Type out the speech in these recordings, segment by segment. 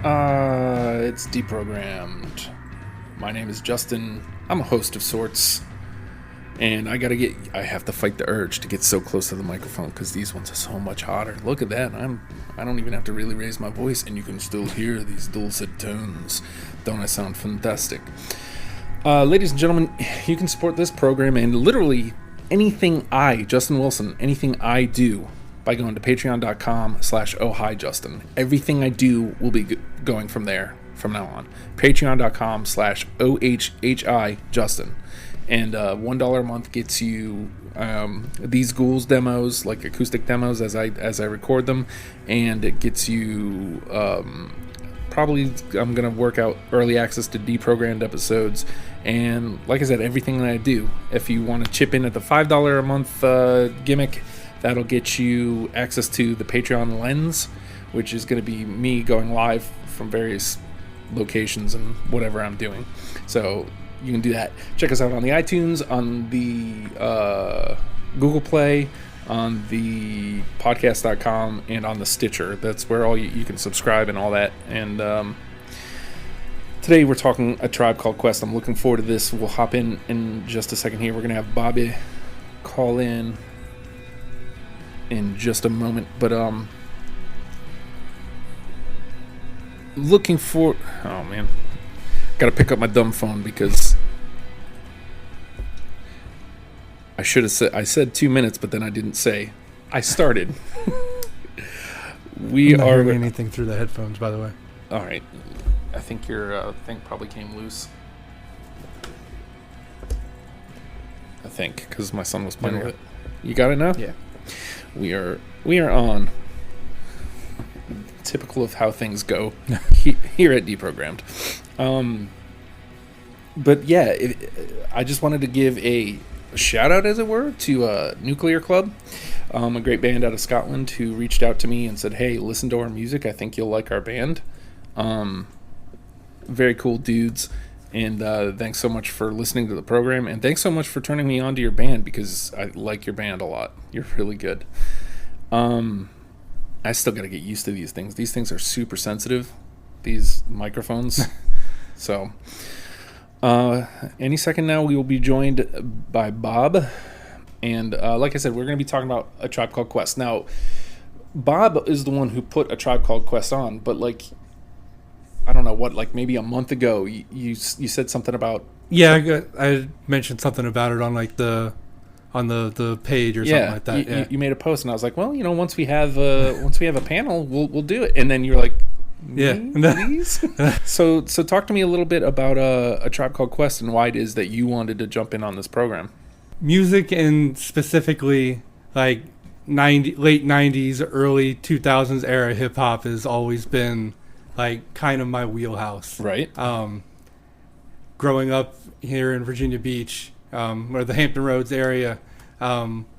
It's deprogrammed. My name is Justin. I'm a host of sorts. And I have to fight the urge to get so close to the microphone because these ones are so much hotter. Look at that. I don't even have to really raise my voice and you can still hear these dulcet tones. Don't I sound fantastic? Ladies and gentlemen, you can support this program and literally anything Justin Wilson, anything I do by going to patreon.com/ohhijustin. Everything I do will be going from there from now on. Patreon.com/ohhijustin. And $1 a month gets you these Ghouls demos, like acoustic demos as I record them, and it gets you probably I'm gonna work out early access to deprogrammed episodes, and like I said, everything that I do. If you want to chip in at the $5 a month gimmick, that'll get you access to the Patreon Lens, which is going to be me going live from various locations and whatever I'm doing. So you can do that. Check us out on the iTunes, on the Google Play, on the podcast.com, and on the Stitcher. That's where all you can subscribe and all that. And today we're talking A Tribe Called Quest. I'm looking forward to this. We'll hop in just a second here. We're going to have Bobby call in just a moment. But looking for... Oh, man. Got to pick up my dumb phone because I said 2 minutes, but then I didn't say. I started. I'm not hearing anything through the headphones, by the way. All right. I think your thing probably came loose. I think, because my son was playing with it. You got it now? Yeah. We are on. Typical of how things go here at Deprogrammed. But yeah, I just wanted to give a shout out, as it were, to Nuclear Club, a great band out of Scotland who reached out to me and said, "Hey, listen to our music. I think you'll like our band." Very cool dudes, and thanks so much for listening to the program, and thanks so much for turning me on to your band because I like your band a lot. You're really good. I still got to get used to these things. These things are super sensitive, these microphones. So, any second now, we will be joined by Bob. And like I said, we're going to be talking about A Tribe Called Quest. Now, Bob is the one who put A Tribe Called Quest on, but like, I don't know what, like maybe a month ago, you said something about... Yeah, I mentioned something about it on like the page or something like that. You made a post, and I was like, well, once we have a panel, we'll do it. And then you're like, please. So talk to me a little bit about A Tribe Called Quest and why it is that you wanted to jump in on this program. Music, and specifically like late 90s, early 2000s era hip hop has always been like kind of my wheelhouse. Right. Growing up here in Virginia Beach, or the Hampton Roads area,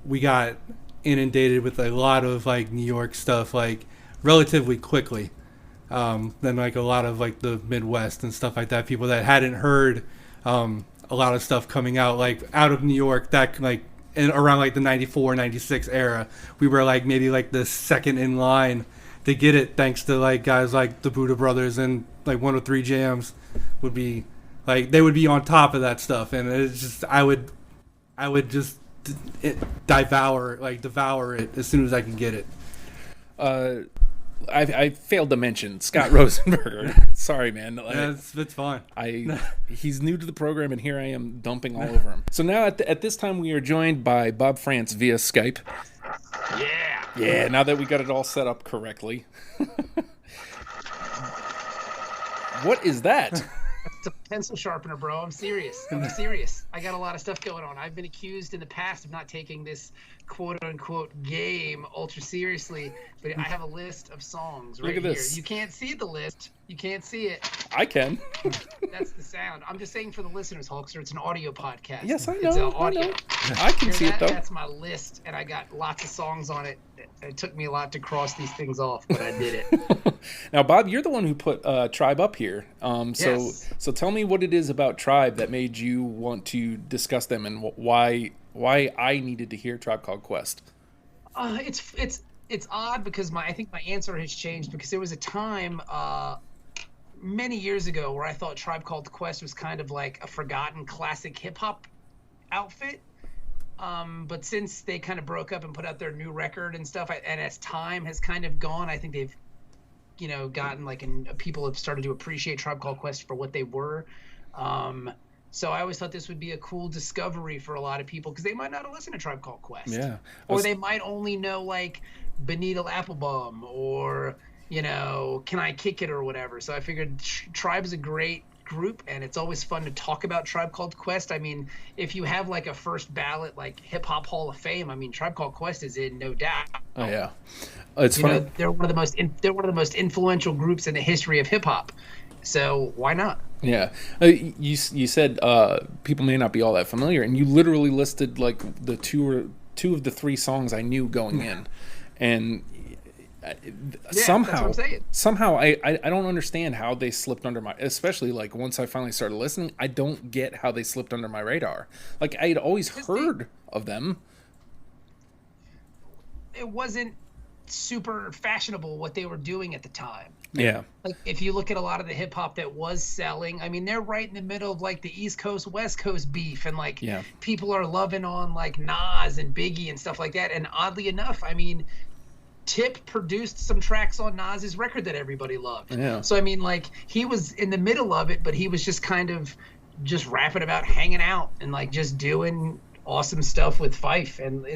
we got inundated with a lot of like New York stuff like relatively quickly. Then like a lot of like the Midwest and stuff like that, people that hadn't heard a lot of stuff coming out like out of New York that like around like the 94, 96 era, we were like maybe like the second in line to get it, thanks to like guys like the Buddha Brothers and like 103 Jams would be like, they would be on top of that stuff, and it's just I would just devour it as soon as I can get it. I failed to mention Scott Rosenberger. Sorry, man. It's fine. He's new to the program, and here I am dumping all over him. So now at this time, we are joined by Bob France via Skype. Yeah. Now that we got it all set up correctly. What is that? It's a pencil sharpener, bro. I'm serious. I got a lot of stuff going on. I've been accused in the past of not taking this quote-unquote game ultra seriously, but I have a list of songs right here. You can't see the list. You can't see it. I can. That's the sound. I'm just saying for the listeners, Hulkster, it's an audio podcast. Yes, I know. It's audio. I can see it, though. That's my list, and I got lots of songs on it. It took me a lot to cross these things off, but I did it. Now, Bob, you're the one who put Tribe up here. Yes. So tell me what it is about Tribe that made you want to discuss them, and why I needed to hear Tribe Called Quest. It's odd because I think my answer has changed, because there was a time many years ago where I thought Tribe Called Quest was kind of like a forgotten classic hip hop outfit. But since they kind of broke up and put out their new record and stuff, and as time has kind of gone, I think they've, gotten like, and people have started to appreciate Tribe Called Quest for what they were. So I always thought this would be a cool discovery for a lot of people because they might not have listened to Tribe Called Quest. Yeah. Or they might only know like Benita Applebum or, Can I Kick It or whatever. So I figured Tribe is a great group, and it's always fun to talk about Tribe Called Quest. I mean, if you have like a first ballot like Hip Hop Hall of Fame, I mean, Tribe Called Quest is in, no doubt. Oh yeah, it's funny. They're one of the most influential groups in the history of hip hop. So why not? Yeah, you said people may not be all that familiar, and you literally listed like the two of the three songs I knew going in, and somehow I don't understand how they slipped under my, especially like once I finally started listening, I don't get how they slipped under my radar. Like I had always heard of them. It wasn't super fashionable what they were doing at the time. Yeah. Like if you look at a lot of the hip hop that was selling, I mean, they're right in the middle of like the East Coast, West Coast beef, and like people are loving on like Nas and Biggie and stuff like that. And oddly enough, I mean, Tip produced some tracks on Nas's record that everybody loved. Yeah. So I mean, like he was in the middle of it, but he was just kind of just rapping about hanging out and like just doing awesome stuff with Fife, and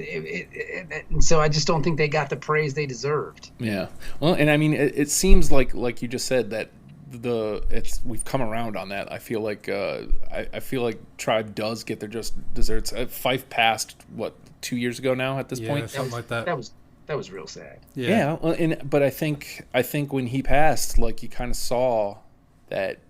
so I just don't think they got the praise they deserved. Yeah. Well, and I mean, it seems like you just said that we've come around on that. I feel like I feel like Tribe does get their just desserts. Fife passed 2 years ago now at this point. Something like that. That was real sad. Yeah. Well, but I think when he passed, like you kind of saw that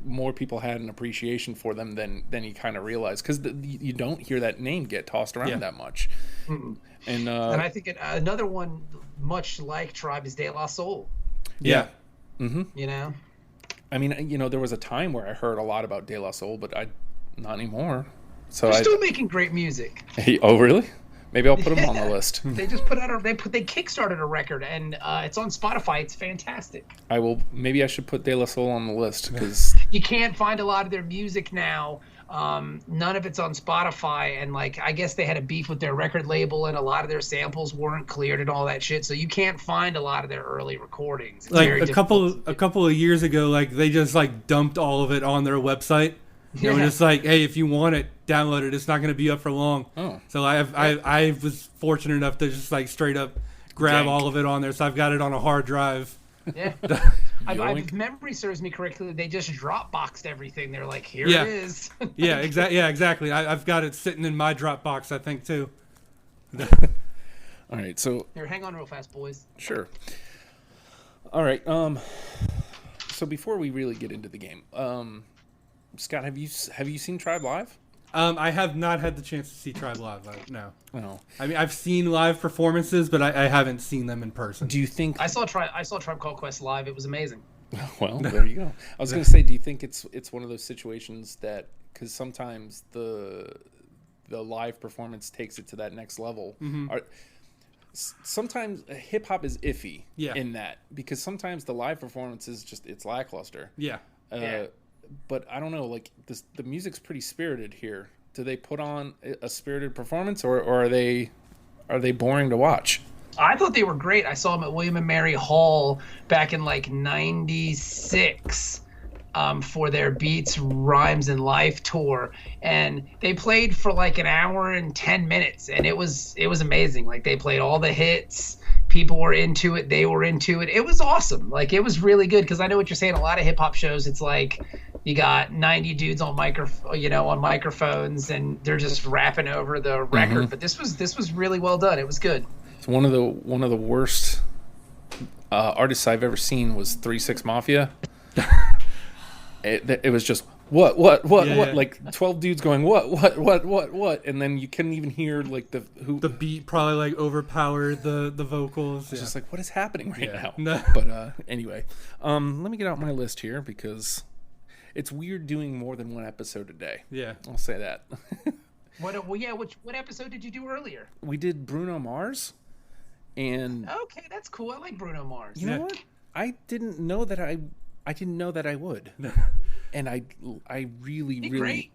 more people had an appreciation for them than you kind of realized, because you don't hear that name get tossed around that much. Mm-mm. And I think another one much like Tribe is De La Soul. Yeah. Mm-hmm. I mean, there was a time where I heard a lot about De La Soul, but not anymore. So they're still making great music. Oh, really? Maybe I'll put them on the list. They just put out they kickstarted a record, and it's on Spotify. It's fantastic. Maybe I should put De La Soul on the list, because you can't find a lot of their music now. None of it's on Spotify, and like I guess they had a beef with their record label, and a lot of their samples weren't cleared and all that shit. So you can't find a lot of their early recordings. It's like a couple of years ago, like they just like dumped all of it on their website. They were just like, hey, if you want it, download it. It's not going to be up for long. Oh. So I was fortunate enough to just like straight up grab all of it on there. So I've got it on a hard drive. Yeah. If memory serves me correctly, they just Dropboxed everything. They're like, here it is. exactly. I've got it sitting in my Dropbox, I think, too. All right, so here, hang on real fast, boys. Sure. All right. So before we really get into the game, Scott, have you seen Tribe live? I have not had the chance to see Tribe live. No. Oh. I mean, I've seen live performances, but I haven't seen them in person. Do you think I saw Tribe Called Quest live? It was amazing. Well, there you go. I was going to say, do you think it's one of those situations that, because sometimes the live performance takes it to that next level? Mm-hmm. Sometimes hip hop is iffy in that, because sometimes the live performance is just, it's lackluster. Yeah. But I don't know, like the music's pretty spirited here. Do they put on a spirited performance, or are they boring to watch? I thought they were great. I saw them at William and Mary Hall back in like '96 for their Beats, Rhymes, and Life tour, and they played for like an hour and 10 minutes, and it was amazing. Like they played all the hits. People were into it. They were into it. It was awesome. Like it was really good, because I know what you're saying. A lot of hip hop shows, it's like you got 90 dudes on microphones, and they're just rapping over the record. Mm-hmm. But this was really well done. It was good. It's one of the worst artists I've ever seen was 3 6 Mafia. It was just what like 12 dudes going what, and then you couldn't even hear like the beat probably like overpowered the vocals. It's just like, what is happening right now? No. But anyway, let me get out my list here, because it's weird doing more than one episode a day. Yeah, I'll say that. What episode did you do earlier? We did Bruno Mars, and okay, that's cool. I like Bruno Mars. You know what? I didn't know that I I didn't know that I would. And I really, He's really, great.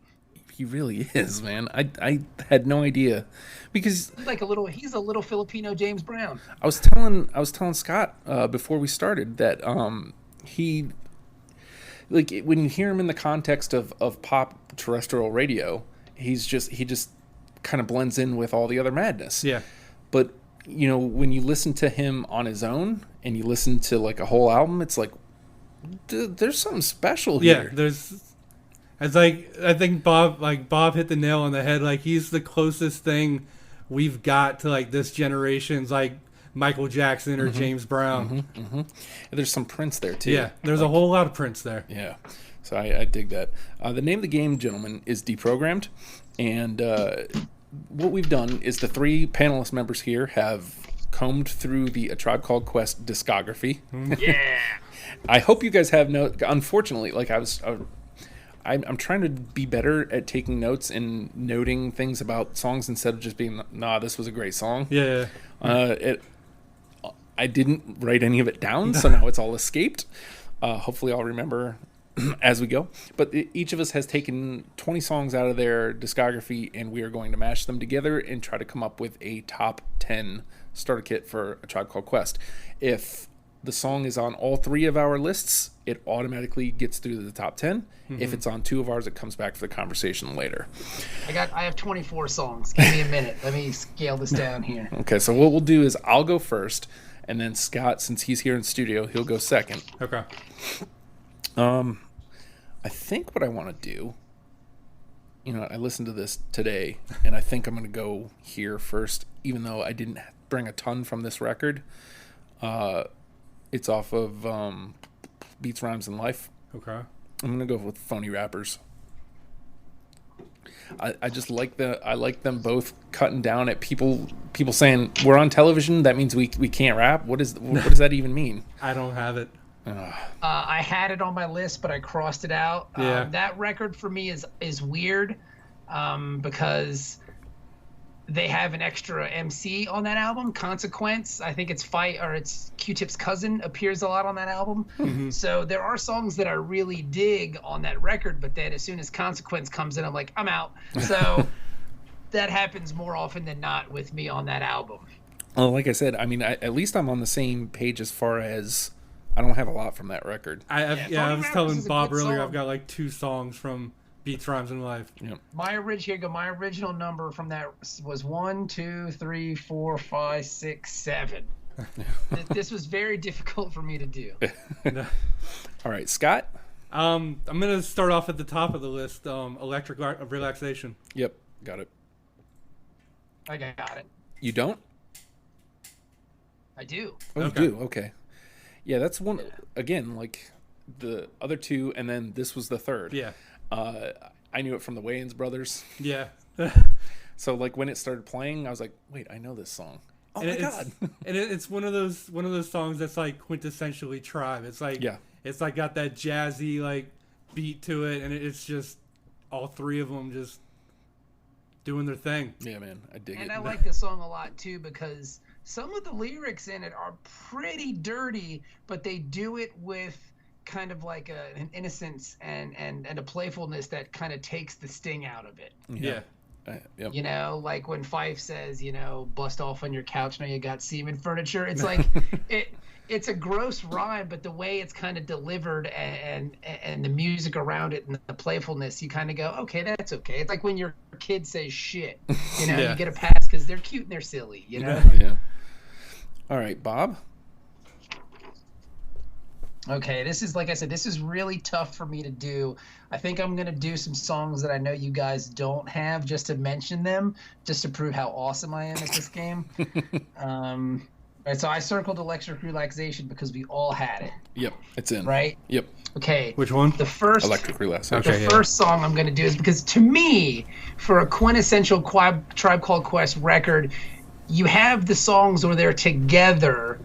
he really is, man. I had no idea, because He's a little Filipino James Brown. I was telling Scott before we started that he, like, when you hear him in the context of pop terrestrial radio, he just kind of blends in with all the other madness. Yeah. But when you listen to him on his own and you listen to like a whole album, it's like there's something special here. Yeah, it's like, I think Bob hit the nail on the head. Like, he's the closest thing we've got to like this generation's like Michael Jackson or James Brown. And there's some Prince there too. Yeah, there's a whole lot of Prince there. Yeah, so I dig that. The name of the game, gentlemen, is Deprogrammed, and what we've done is the three panelist members here have combed through the A Tribe Called Quest discography. Yeah. I hope you guys have unfortunately, like I'm trying to be better at taking notes and noting things about songs instead of just being, nah, this was a great song. Yeah. I didn't write any of it down, so now it's all escaped. Hopefully I'll remember as we go. But each of us has taken 20 songs out of their discography, and we are going to mash them together and try to come up with a top 10 starter kit for A Tribe Called Quest. If the song is on all three of our lists, it automatically gets through to the top 10. If it's on two of ours, it comes back for the conversation later. I have 24 songs. Give me a minute. Let me scale this down here. Okay, so what we'll do is I'll go first, and then Scott, since he's here in studio, he'll go second. Okay. I think what I want to do, I listened to this today, and I think I'm going to go here first, even though I didn't bring a ton from this record. It's off of Beats, Rhymes, and Life. Okay. I'm going to go with Phony Rappers. I just like them both cutting down at people saying we're on television, that means we can't rap. What does that even mean? I don't have it. I had it on my list, but I crossed it out. Yeah. That record for me is weird because they have an extra MC on that album, Consequence. I think it's Q-Tip's cousin appears a lot on that album. So there are songs that I really dig on that record, but then as soon as Consequence comes in, I'm like, I'm out. So that happens more often than not with me on that album. Well, like I said, I mean, at least I'm on the same page as far as I don't have a lot from that record. I was telling Bob earlier, song. I've got like 2 songs from Beats, Rhymes, and Life. Yep. My original number from that was 1, 2, 3, 4, 5, 6, 7. This was very difficult for me to do. All right, Scott? I'm going to start off at the top of the list, Electric Relaxation. Yep, got it. I got it. You don't? I do. Oh, Okay. you do? Okay. Yeah, that's one, again, like the other two, and then this was the third. Yeah. I knew it from the Wayans brothers. Yeah. So like when it started playing, I was like, wait, I know this song. Oh And my god. And it's one of those songs that's like quintessentially Tribe. It's like, Yeah. it's like got that jazzy like beat to it, and it's just all three of them just doing their thing. Yeah, man, I dig And it. I like this song a lot too because some of the lyrics in it are pretty dirty, but they do it with kind of like an innocence and a playfulness that kind of takes the sting out of it. Yeah. Yep. Like when Fife says, bust off on your couch, now you got semen furniture. It's like it's a gross rhyme, but the way it's kind of delivered and the music around it and the playfulness, you kind of go, okay, that's okay. It's like when your kid says shit, Yeah. you get a pass because they're cute and they're silly, Yeah. All right, Bob. Okay, this is, like I said, this is really tough for me to do. I think I'm going to do some songs that I know you guys don't have just to mention them, just to prove how awesome I am at this game. Right, so I circled Electric Relaxation because we all had it, Yep, it's in. right? Yep. Okay. Which one? The first Electric Relaxation. Okay. the first song I'm going to do is because to me, for a quintessential Tribe Called Quest record, you have the songs where they're together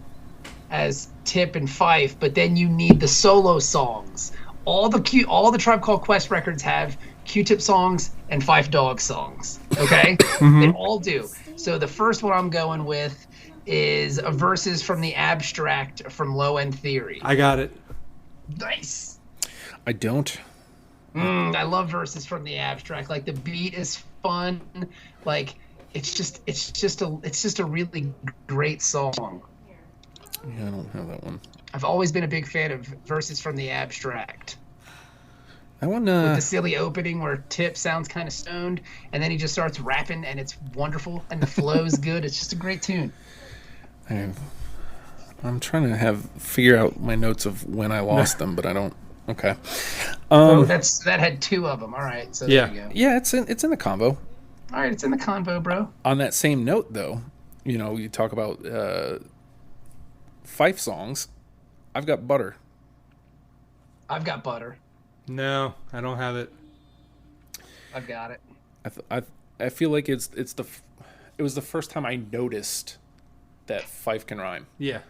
as Tip and Fife, but then you need the solo songs. All the Tribe Called Quest records have Q-Tip songs and Fife Dog songs. Okay, They all do. So the first one I'm going with is a verses from the Abstract from Low End Theory. I got it. Nice. I don't. I love Verses from the Abstract. Like the beat is fun. Like it's just a really great song. Yeah, I don't have that one. I've always been a big fan of Verses from the Abstract. That one, With the silly opening where Tip sounds kind of stoned, and then he just starts rapping, and it's wonderful, and the flow's good. It's just a great tune. I'm trying to figure out my notes of when I lost them, but I don't. Okay. That had two of them. All right, so there you go. Yeah, it's in the combo. All right, it's in the convo, bro. On that same note, though, you talk about Fife songs. I've got Butter. I've got Butter. No, I don't have it. I've got it. I feel like it was the first time I noticed that Fife can rhyme. Yeah.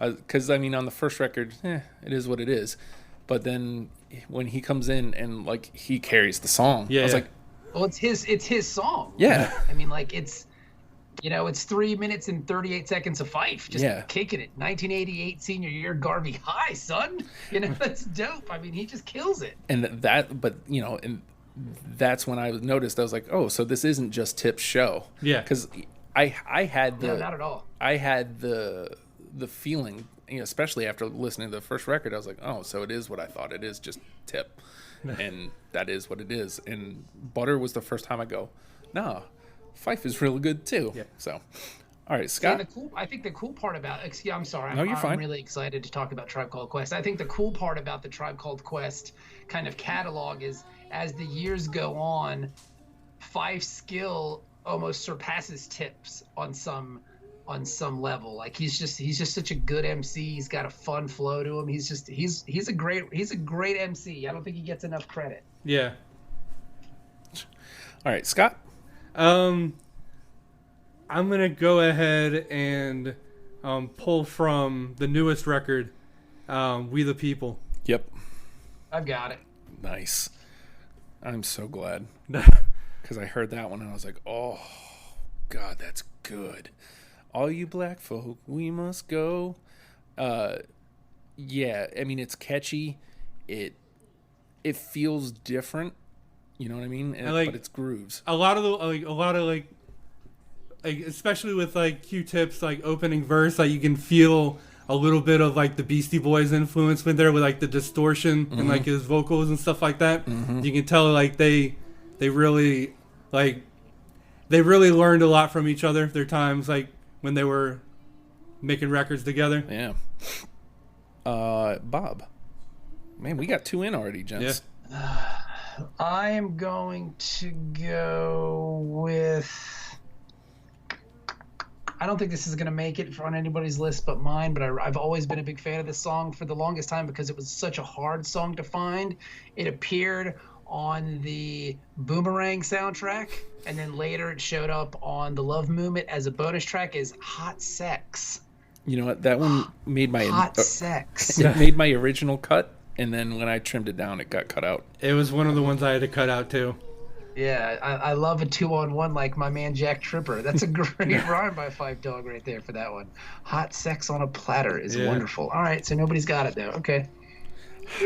Because on the first record, it is what it is. But then when he comes in and like he carries the song, I was like, well, it's his song. Yeah. It's 3 minutes and 38 seconds of Fife, just kicking it. 1988 senior year, Garvey High, son. That's dope. He just kills it. And that's when I noticed. I was like, oh, so this isn't just Tip's show. Yeah. Because I had no, not at all. I had the feeling, especially after listening to the first record, I was like, oh, so it is what I thought. It is just Tip, and that is what it is. And Butter was the first time I go, nah. Fife is really good too. Yeah. So, all right, Scott. I think the cool part about I'm sorry. No, you're fine. I'm really excited to talk about Tribe Called Quest. I think the cool part about the Tribe Called Quest kind of catalog is as the years go on, Fife's skill almost surpasses Tip's on some level. Like he's just such a good MC. He's got a fun flow to him. He's a great MC. I don't think he gets enough credit. Yeah. All right, Scott. I'm gonna go ahead and pull from the newest record, "We the People." Yep. I've got it. Nice. I'm so glad because I heard that one and I was like, oh, God, that's good. All you black folk, we must go. Yeah, it's catchy. It feels different. You know what I mean? But it's grooves. A lot of especially with Q-Tip's opening verse, you can feel a little bit of the Beastie Boys influence in there with the distortion and his vocals and stuff like that. Mm-hmm. You can tell they really learned a lot from each other. Their times when they were making records together. Yeah. Bob. Man, we got two in already, gents. Yeah. I am going to go with... I don't think this is going to make it on anybody's list but mine, but I've always been a big fan of this song for the longest time because it was such a hard song to find. It appeared on the Boomerang soundtrack, and then later it showed up on the Love Movement as a bonus track as Hot Sex. You know what? That one made my... Hot Sex. It made my original cut. And then when I trimmed it down, it got cut out. It was one of the ones I had to cut out, too. Yeah, I love a 2-on-1 like my man Jack Tripper. That's a great rhyme by Five Dog right there for that one. Hot Sex on a Platter is wonderful. All right, so nobody's got it, though. Okay.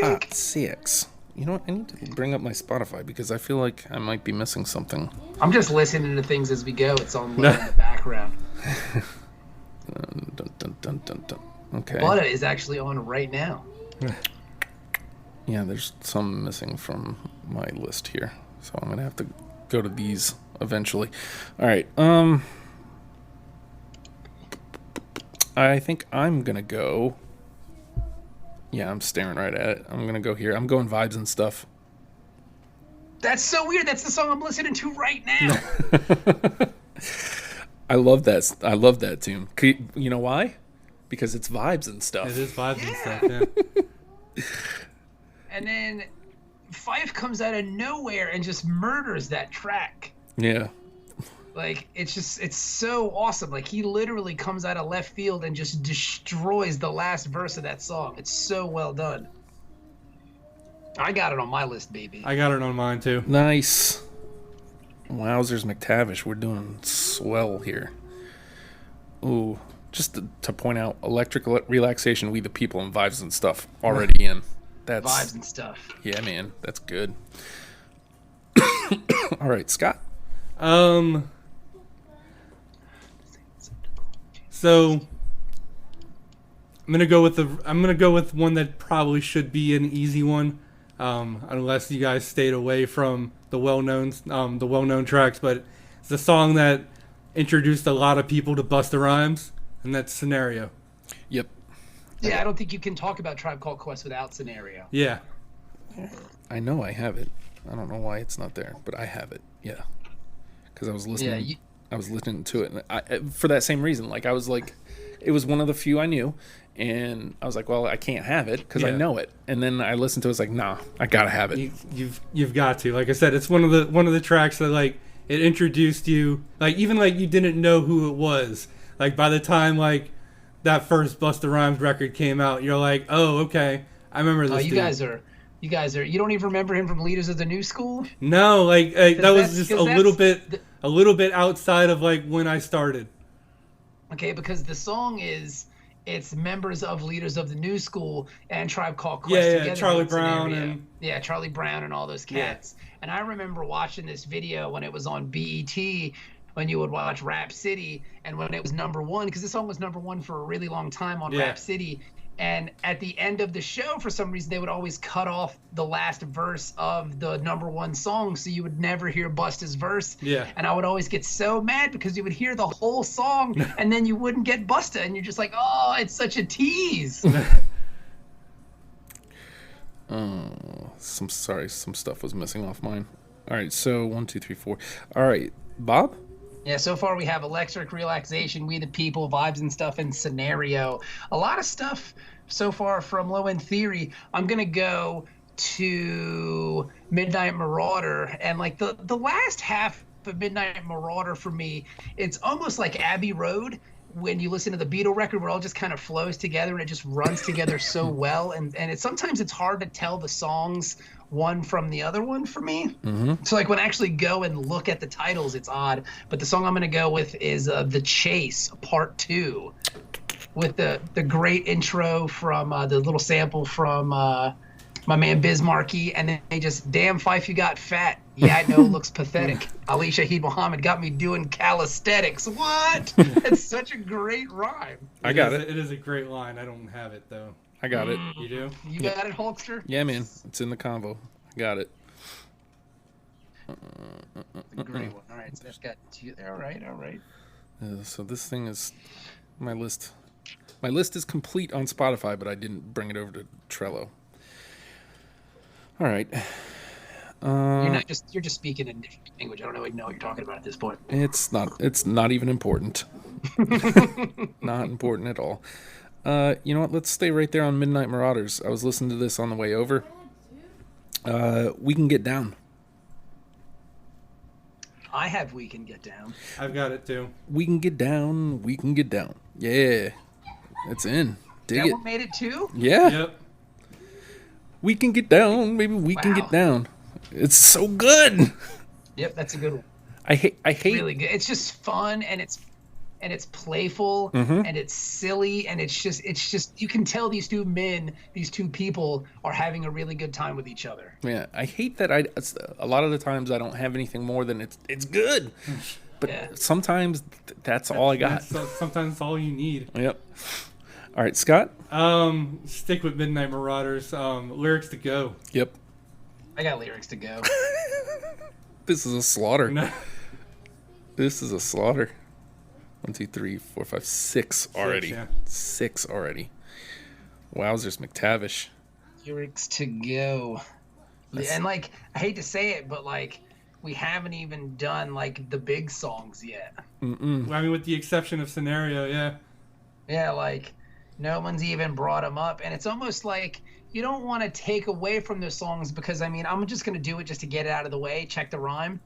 Hot Sex. You know what? I need to bring up my Spotify because I feel like I might be missing something. I'm just listening to things as we go. It's on low in the background. Dun, dun, dun, dun, dun. Okay. Butter is actually on right now. Yeah, there's some missing from my list here. So I'm going to have to go to these eventually. All right. I think I'm going to go... Yeah, I'm staring right at it. I'm going to go here. I'm going Vibes and Stuff. That's so weird. That's the song I'm listening to right now. I love that. I love that tune. You know why? Because it's Vibes and Stuff. It is Vibes and Stuff, yeah. And then Fife comes out of nowhere and just murders that track. Yeah. It's so awesome. He literally comes out of left field and just destroys the last verse of that song. It's so well done. I got it on my list, baby. I got it on mine, too. Nice. Wowzers McTavish. We're doing swell here. Ooh. Just to point out, Electric Relaxation, We the People, and Vibes and Stuff already in. vibes and stuff. Yeah, man, that's good. All right, Scott. So I'm gonna go with one that probably should be an easy one, unless you guys stayed away from the well-known tracks. But it's a song that introduced a lot of people to Busta Rhymes, and that's Scenario. Yep. Yeah, I don't think you can talk about Tribe Called Quest without Scenario. Yeah. I know I have it. I don't know why it's not there, but I have it. Yeah. Because I was listening. Yeah, I was listening to it, and for that same reason. Like, I was like, it was one of the few I knew, and I was like, well, I can't have it because I know it. And then I listened to it, it's like, nah, I gotta have it. You've got to. Like I said, it's one of the tracks that, like, it introduced you, like, even like you didn't know who it was. Like, by the time like that first Busta Rhymes record came out, you're like, oh, okay, I remember this. You guys are. You don't even remember him from Leaders of the New School? No, like that was just a little bit outside of like when I started. Okay, because the song it's members of Leaders of the New School and Tribe Called Quest together. Yeah, Charlie Brown Charlie Brown and all those cats. Yeah. And I remember watching this video when it was on BET, when you would watch Rap City, and when it was number one, because this song was number one for a really long time on Rap City. And at the end of the show, for some reason, they would always cut off the last verse of the number one song, so you would never hear Busta's verse. Yeah. And I would always get so mad because you would hear the whole song, and then you wouldn't get Busta, and you're just like, oh, it's such a tease. Some stuff was missing off mine. All right, so 1, 2, 3, 4. All right, Bob? Yeah, so far we have Electric Relaxation, We the People, Vibes and Stuff, and Scenario. A lot of stuff so far from Low End Theory. I'm going to go to Midnight Marauder. And like the last half of Midnight Marauder for me, it's almost like Abbey Road when you listen to the Beatle record, where it all just kind of flows together and it just runs together so well. And sometimes it's hard to tell the songs one from the other one for me. Mm-hmm. So like when I actually go and look at the titles, it's odd. But the song I'm going to go with is The Chase Part 2, with the great intro from the little sample from my man Biz Markie, and then they just, damn Fife, you got fat. Yeah, I know, looks pathetic. Ali Shaheed Muhammad got me doing calisthenics. What? It's such a great rhyme. I got it. It is a great line. I don't have it though. I got it. You do? You got it, Hulkster? Yeah, man. It's in the convo. I got it. Great one. All right, so there's got two. All right. So this thing is my list. My list is complete on Spotify, but I didn't bring it over to Trello. All right. You're just speaking in different language. I don't even know what you're talking about at this point. It's not even important. Not important at all. You know what? Let's stay right there on Midnight Marauders. I was listening to this on the way over. We Can Get Down. I have We Can Get Down. I've got it too. We Can Get Down. We Can Get Down. Yeah. It's in. Dig it. That one made it too? Yeah. Yep. We can get down. Maybe we can get down. It's so good. Yep, that's a good one. I hate really good. It's just fun, and it's playful, and it's silly, and it's just you can tell these two people are having a really good time with each other. Yeah, I hate that a lot of the times I don't have anything more than it's good. But sometimes that's all I got. Sometimes it's all you need. Yep. All right, Scott? Stick with Midnight Marauders. Lyrics to Go. Yep. I got Lyrics to Go. This is a slaughter. No. This is a slaughter. 1, 2, 3, 4, 5, 6 already. 6, yeah. 6 already. Wowzers, McTavish. Lyrics to Go. And like, I hate to say it, but like, we haven't even done like the big songs yet. Mm-mm. I mean, with the exception of Scenario, yeah. Yeah, like no one's even brought them up, and it's almost like you don't want to take away from those songs because I mean I'm just gonna do it just to get it out of the way. Check the rhyme.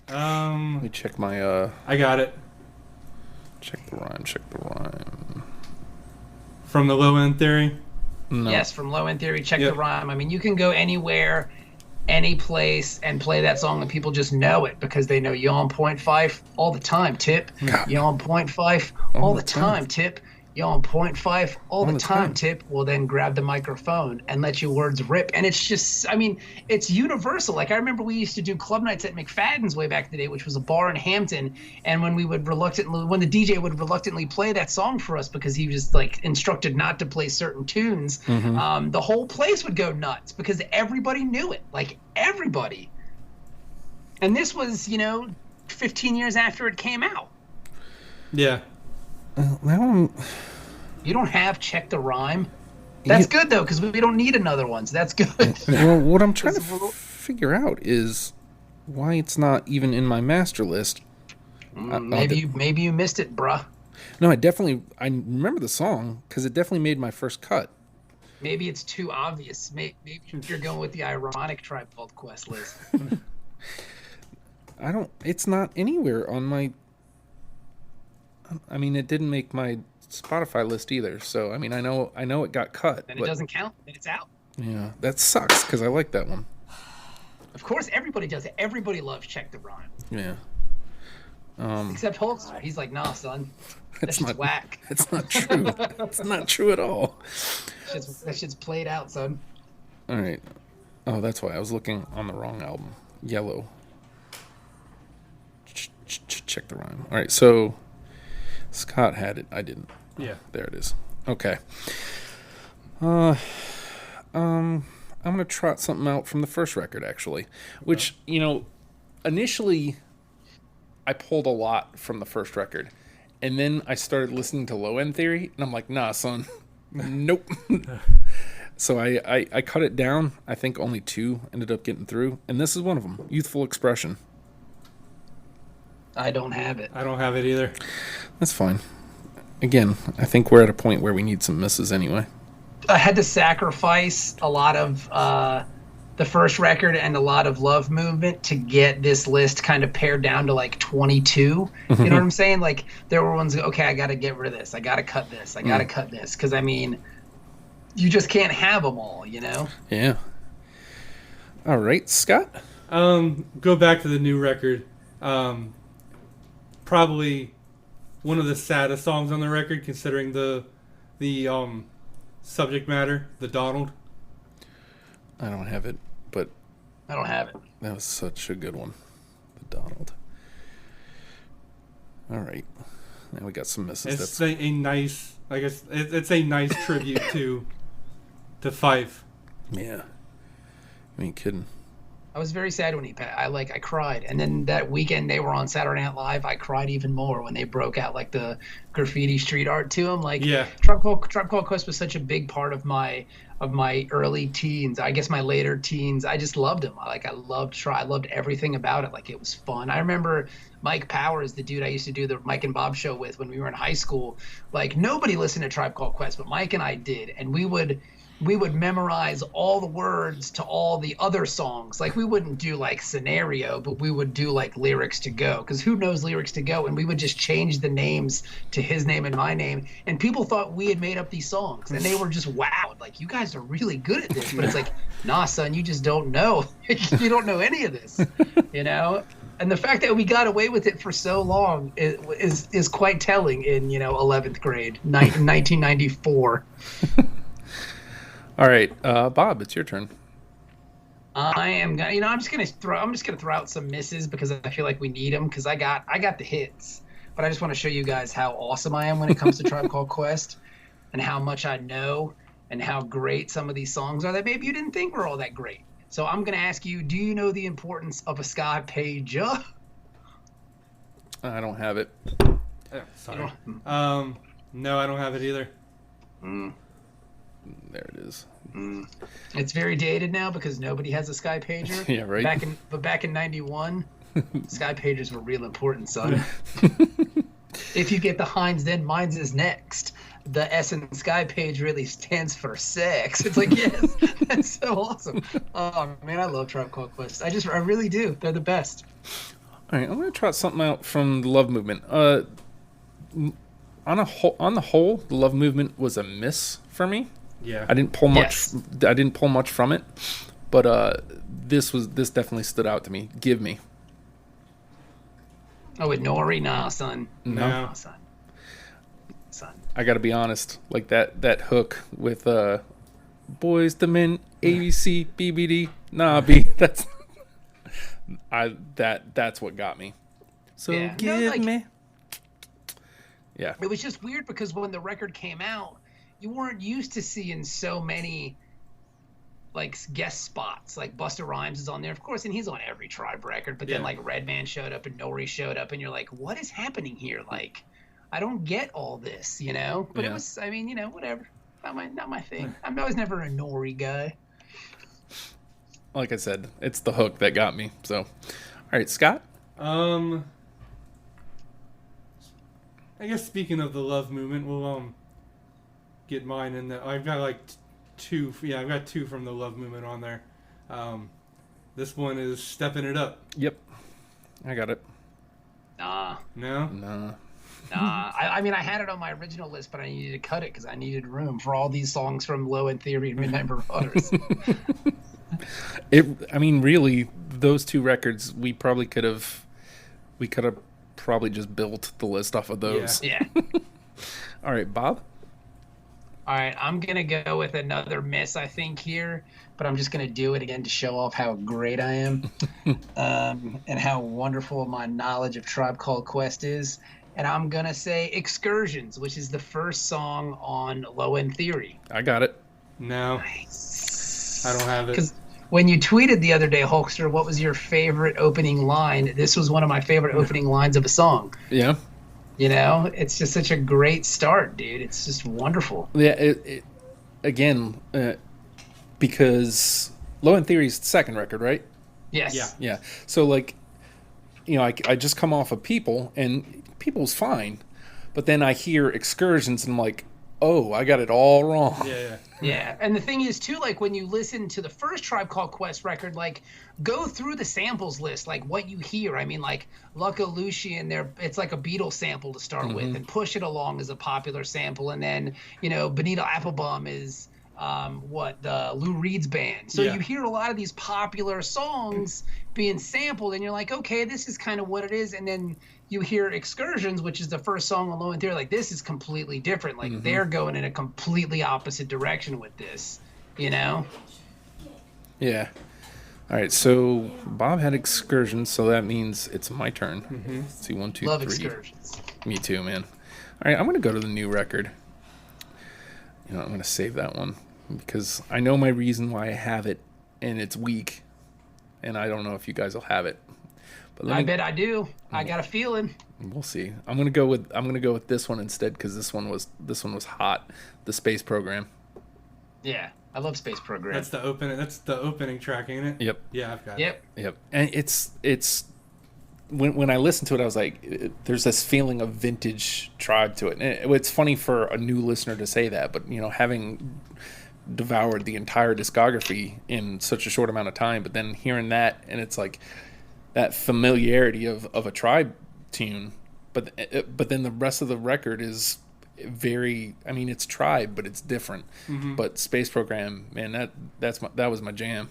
Let me check my I got it. Check the rhyme. From the Low End Theory? No. Yes, from Low End Theory, check the rhyme. I mean, you can go anywhere, any place, and play that song, and people just know it because they know you on point Fife all the time, Tip. God. You on point Fife all the time, Tip. Yo, on point five all All the the time, time. Tip will then grab the microphone and let your words rip. And it's just, I mean, it's universal. Like, I remember we used to do club nights at McFadden's way back in the day, which was a bar in Hampton. And when when the DJ would reluctantly play that song for us because he was like instructed not to play certain tunes, the whole place would go nuts because everybody knew it. Like, everybody. And this was, 15 years after it came out. Yeah. That one, You don't have Check the Rhyme. That's good, though, because we don't need another one, so that's good. well, what I'm trying to figure out is why it's not even in my master list. Maybe you missed it, bruh. No, I remember the song because it definitely made my first cut. Maybe it's too obvious. Maybe you're going with the ironic Tribe Called Quest list. It's not anywhere on my. I mean, it didn't make my Spotify list either. So, I mean, I know it got cut. Then it doesn't count. Then it's out. Yeah, that sucks because I like that one. Of course, everybody does it. Everybody loves Check the Rhyme. Yeah. Except Hulkster. He's like, nah, son. That's just whack. It's not true. It's not true at all. That shit's played out, son. All right. Oh, that's why I was looking on the wrong album. Yellow. Check the Rhyme. All right, so Scott had it. I didn't. Yeah. There it is. Okay. I'm gonna trot something out from the first record, actually, which initially I pulled a lot from the first record, and then I started listening to Low End Theory, and I'm like, nah, son, nope. So I cut it down. I think only 2 ended up getting through, and this is one of them. Youthful Expression. I don't have it. I don't have it either. That's fine. Again, I think we're at a point where we need some misses anyway. I had to sacrifice a lot of the first record and a lot of Love Movement to get this list kind of pared down to like 22. You know what I'm saying? Like, there were ones, okay, I got to get rid of this. I got to cut this. I got to cut this. Because, I mean, you just can't have them all, Yeah. All right, Scott? Go back to the new record. Probably one of the saddest songs on the record, considering the subject matter, the Donald. I don't have it, but I don't have it. that was such a good one. The Donald. All right. Now we got some misses. It's a nice, I guess, it's a nice tribute to Fife. Yeah. I ain't kidding. I was very sad when he passed. I cried. And then that weekend they were on Saturday Night Live, I cried even more when they broke out like the graffiti street art to him. Like, yeah. Tribe Called Quest was such a big part of my early teens. I guess my later teens. I just loved him. I loved everything about it. Like, it was fun. I remember Mike Powers, the dude I used to do the Mike and Bob show with when we were in high school. Like, nobody listened to Tribe Called Quest, but Mike and I did. And we would memorize all the words to all the other songs. Like, we wouldn't do like scenario, but we would do like lyrics to go, because who knows lyrics to go, and we would just change the names to his name and my name, and people thought we had made up these songs, and they were just wowed, like, you guys are really good at this. But it's like, nah, son, you just don't know. You don't know any of this, and the fact that we got away with it for so long is quite telling in 11th grade 1994. All right, Bob, it's your turn. I am gonna, I'm just gonna throw out some misses because I feel like we need them, because I got the hits, but I just want to show you guys how awesome I am when it comes to Tribe Called Quest, and how much I know, and how great some of these songs are that maybe you didn't think were all that great. So I'm gonna ask you, do you know the importance of a Sky pager? I don't have it. Oh, sorry. No, I don't have it either. There it is. It's very dated now because nobody has a Sky pager. Yeah, right. Back in '91, Sky pagers were real important, son. If you get the Heinz, then mine's is next. The S in Sky page really stands for sex. It's like, yes, that's so awesome. Oh man, I love Tribe Called Quest. I really do. They're the best. All right, I'm gonna try something out from the Love Movement. On the whole, the Love Movement was a miss for me. Yeah, I didn't pull much. Yes. I didn't pull much from it, but this definitely stood out to me. Give me. Oh, with Nori, nah, son. No. Nah, son. son. I got to be honest. Like that hook with Boys the Men, ABC, BBD, nah, B. That's that's what got me. So Yeah. give No, like, me. Yeah. it was just weird because when the record came out, you weren't used to seeing so many like guest spots. Like Busta Rhymes is on there, of course, and he's on every Tribe record. But then like Redman showed up and Nori showed up, and you're like, what is happening here? Like, I don't get all this, you know. But it was, I mean, you know, whatever. Not my thing. I was never a Nori guy. Like I said, it's the hook that got me. So, all right, Scott. I guess speaking of the love movement, we'll get mine in that. I've got like two. Yeah, I've got two from the love movement on there. This one is Stepping It Up. Yep, I got it. Nah. No. Nah. Nah. I mean, I had it on my original list, but I needed to cut it because I needed room for all these songs from Low End Theory and Midnight Marauders. I mean, really, those two records, we could have probably just built the list off of those. Yeah. All right, Bob. All right, I'm gonna go with another miss, I think, here, but I'm just gonna do it again to show off how great I am, and how wonderful my knowledge of Tribe Called Quest is. And I'm gonna say Excursions, which is the first song on Low End Theory. I got it. No. Nice. I don't have it. Because when you tweeted the other day, Hulkster, what was your favorite opening line? This was one of my favorite opening lines of a song. Yeah. You know, it's just such a great start, dude. It's just wonderful. Yeah. Again, because Low End Theory's second record, right? Yes. Yeah. Yeah. So, like, you know, I just come off of People, and People's fine. But then I hear Excursions, and I'm like, oh, I got it all wrong. Yeah. Yeah, and the thing is, too, like, when you listen to the first Tribe Called Quest record, like, go through the samples list, like, what you hear. I mean, like, Lucka Lucian, it's like a Beatles sample to start with, and Push It Along is a popular sample, and then, you know, Bonita Applebum is, the Lou Reed's band. So you hear a lot of these popular songs being sampled, and you're like, okay, this is kind of what it is, and then you hear Excursions, which is the first song on Low End Theory, like, this is completely different. Like, they're going in a completely opposite direction with this, you know? Yeah. All right, so Bob had Excursions, so that means it's my turn. Let's see, 1, 2, Love 3. Excursions. Me too, man. All right, I'm going to go to the new record. You know, I'm going to save that one because I know my reason why I have it, and it's weak, and I don't know if you guys will have it. But I bet I do. I got a feeling. We'll see. I'm gonna go with this one instead because this one was hot. The Space Program. Yeah, I love Space Program. That's the opening track, ain't it? Yep. Yeah, I've got it. Yep. And it's when I listened to it, I was like, there's this feeling of vintage Tribe to it. And it's funny for a new listener to say that, but you know, having devoured the entire discography in such a short amount of time, but then hearing that, and it's like that familiarity of a Tribe tune, but then the rest of the record is very, I mean, it's Tribe, but it's different. But Space Program, man, that was my jam.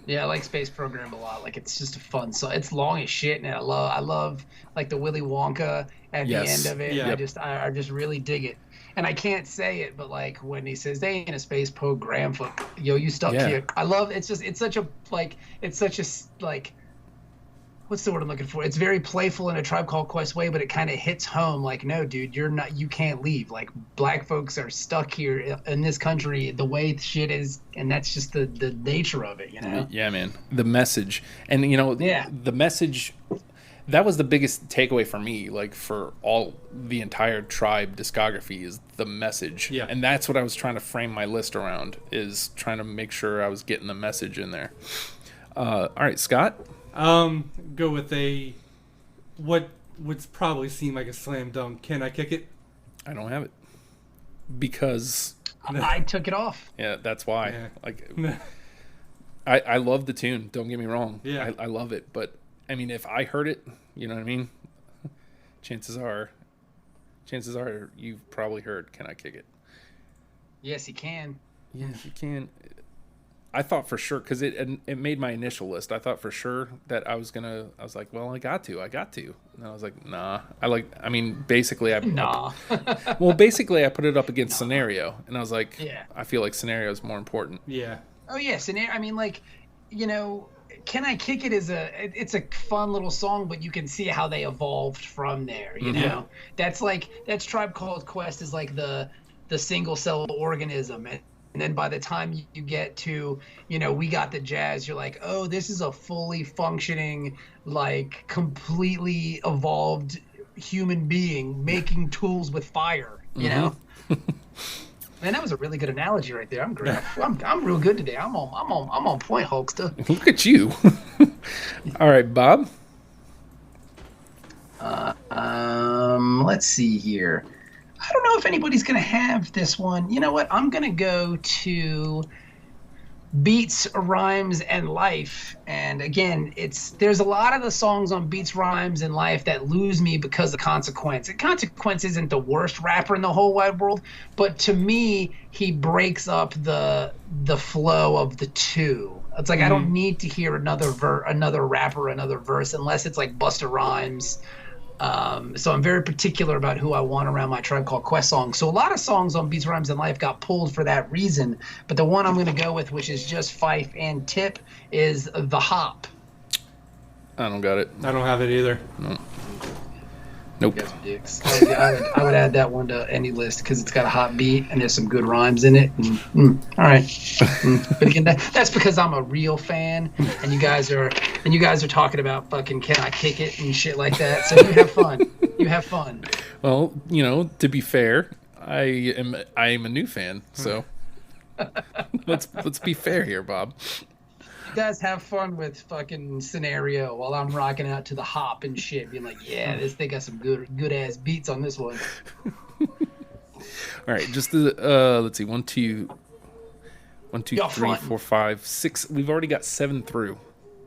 Yeah, I like Space Program a lot. Like, it's just a fun song. It's long as shit, and I love like the Willy Wonka at the end of it. Yeah. I just really dig it. And I can't say it, but like when he says they ain't a space program for you stuck here. I love it's such a what's the word I'm looking for? It's very playful in a Tribe Called Quest way, but it kind of hits home. Like, no, dude, you can't leave. Like, black folks are stuck here in this country the way shit is, and that's just the nature of it, you know? Yeah, man. The message. And, you know, the message, that was the biggest takeaway for me, like, for all the entire Tribe discography is the message. Yeah. And that's what I was trying to frame my list around, is trying to make sure I was getting the message in there. All right, Scott? Go with what would probably seem like a slam dunk. Can I kick it? I don't have it. Because... I took it off. Yeah, that's why. Yeah. Like, I love the tune. Don't get me wrong. Yeah. I love it. But, I mean, if I heard it, you know what I mean? Chances are you've probably heard Can I Kick It? Yes, you can. Yes, you can. I thought for sure, because it made my initial list. I thought for sure that I was like, well, I got to, and I was like, nah. Basically, Nah. basically I put it up against Scenario, and I was like, Yeah. I feel like Scenario is more important. Yeah. Oh yes, and I mean, like, you know, "Can I Kick It" it's a fun little song, but you can see how they evolved from there. You know, that's Tribe Called Quest is like the single cell organism, and then by the time you get to, you know, We Got the Jazz, you're like, oh, this is a fully functioning, like, completely evolved human being making tools with fire. You know. Man, that was a really good analogy right there. I'm great. I'm real good today. I'm on point, Hulkster. Look at you. All right, Bob. Let's see here. I don't know if anybody's gonna have this one. You know what? I'm gonna go to Beats, Rhymes, and Life. And again, there's a lot of the songs on Beats, Rhymes, and Life that lose me because of Consequence. And Consequence isn't the worst rapper in the whole wide world, but to me, he breaks up the flow of the two. It's like I don't need to hear another rapper, another verse, unless it's like Busta Rhymes. So I'm very particular about who I want around my Tribe Called Quest songs. So a lot of songs on Beats, Rhymes, and Life got pulled for that reason. But the one I'm going to go with, which is just Fife and Tip, is The Hop. I don't got it. I don't have it either. No. Nope. You guys are dicks. I would add that one to any list because it's got a hot beat and there's some good rhymes in it. All right. But again, that's because I'm a real fan, and you guys are talking about fucking "Can I Kick It" and shit like that. So you have fun. You have fun. Well, you know, to be fair, I am a new fan, so let's be fair here, Bob. You guys have fun with fucking Scenario while I'm rocking out to The Hop and shit, being like, yeah, they got some good ass beats on this one. All right, just let's see, 1, 2, 3, 4, 5, 6. We've already got 7 through.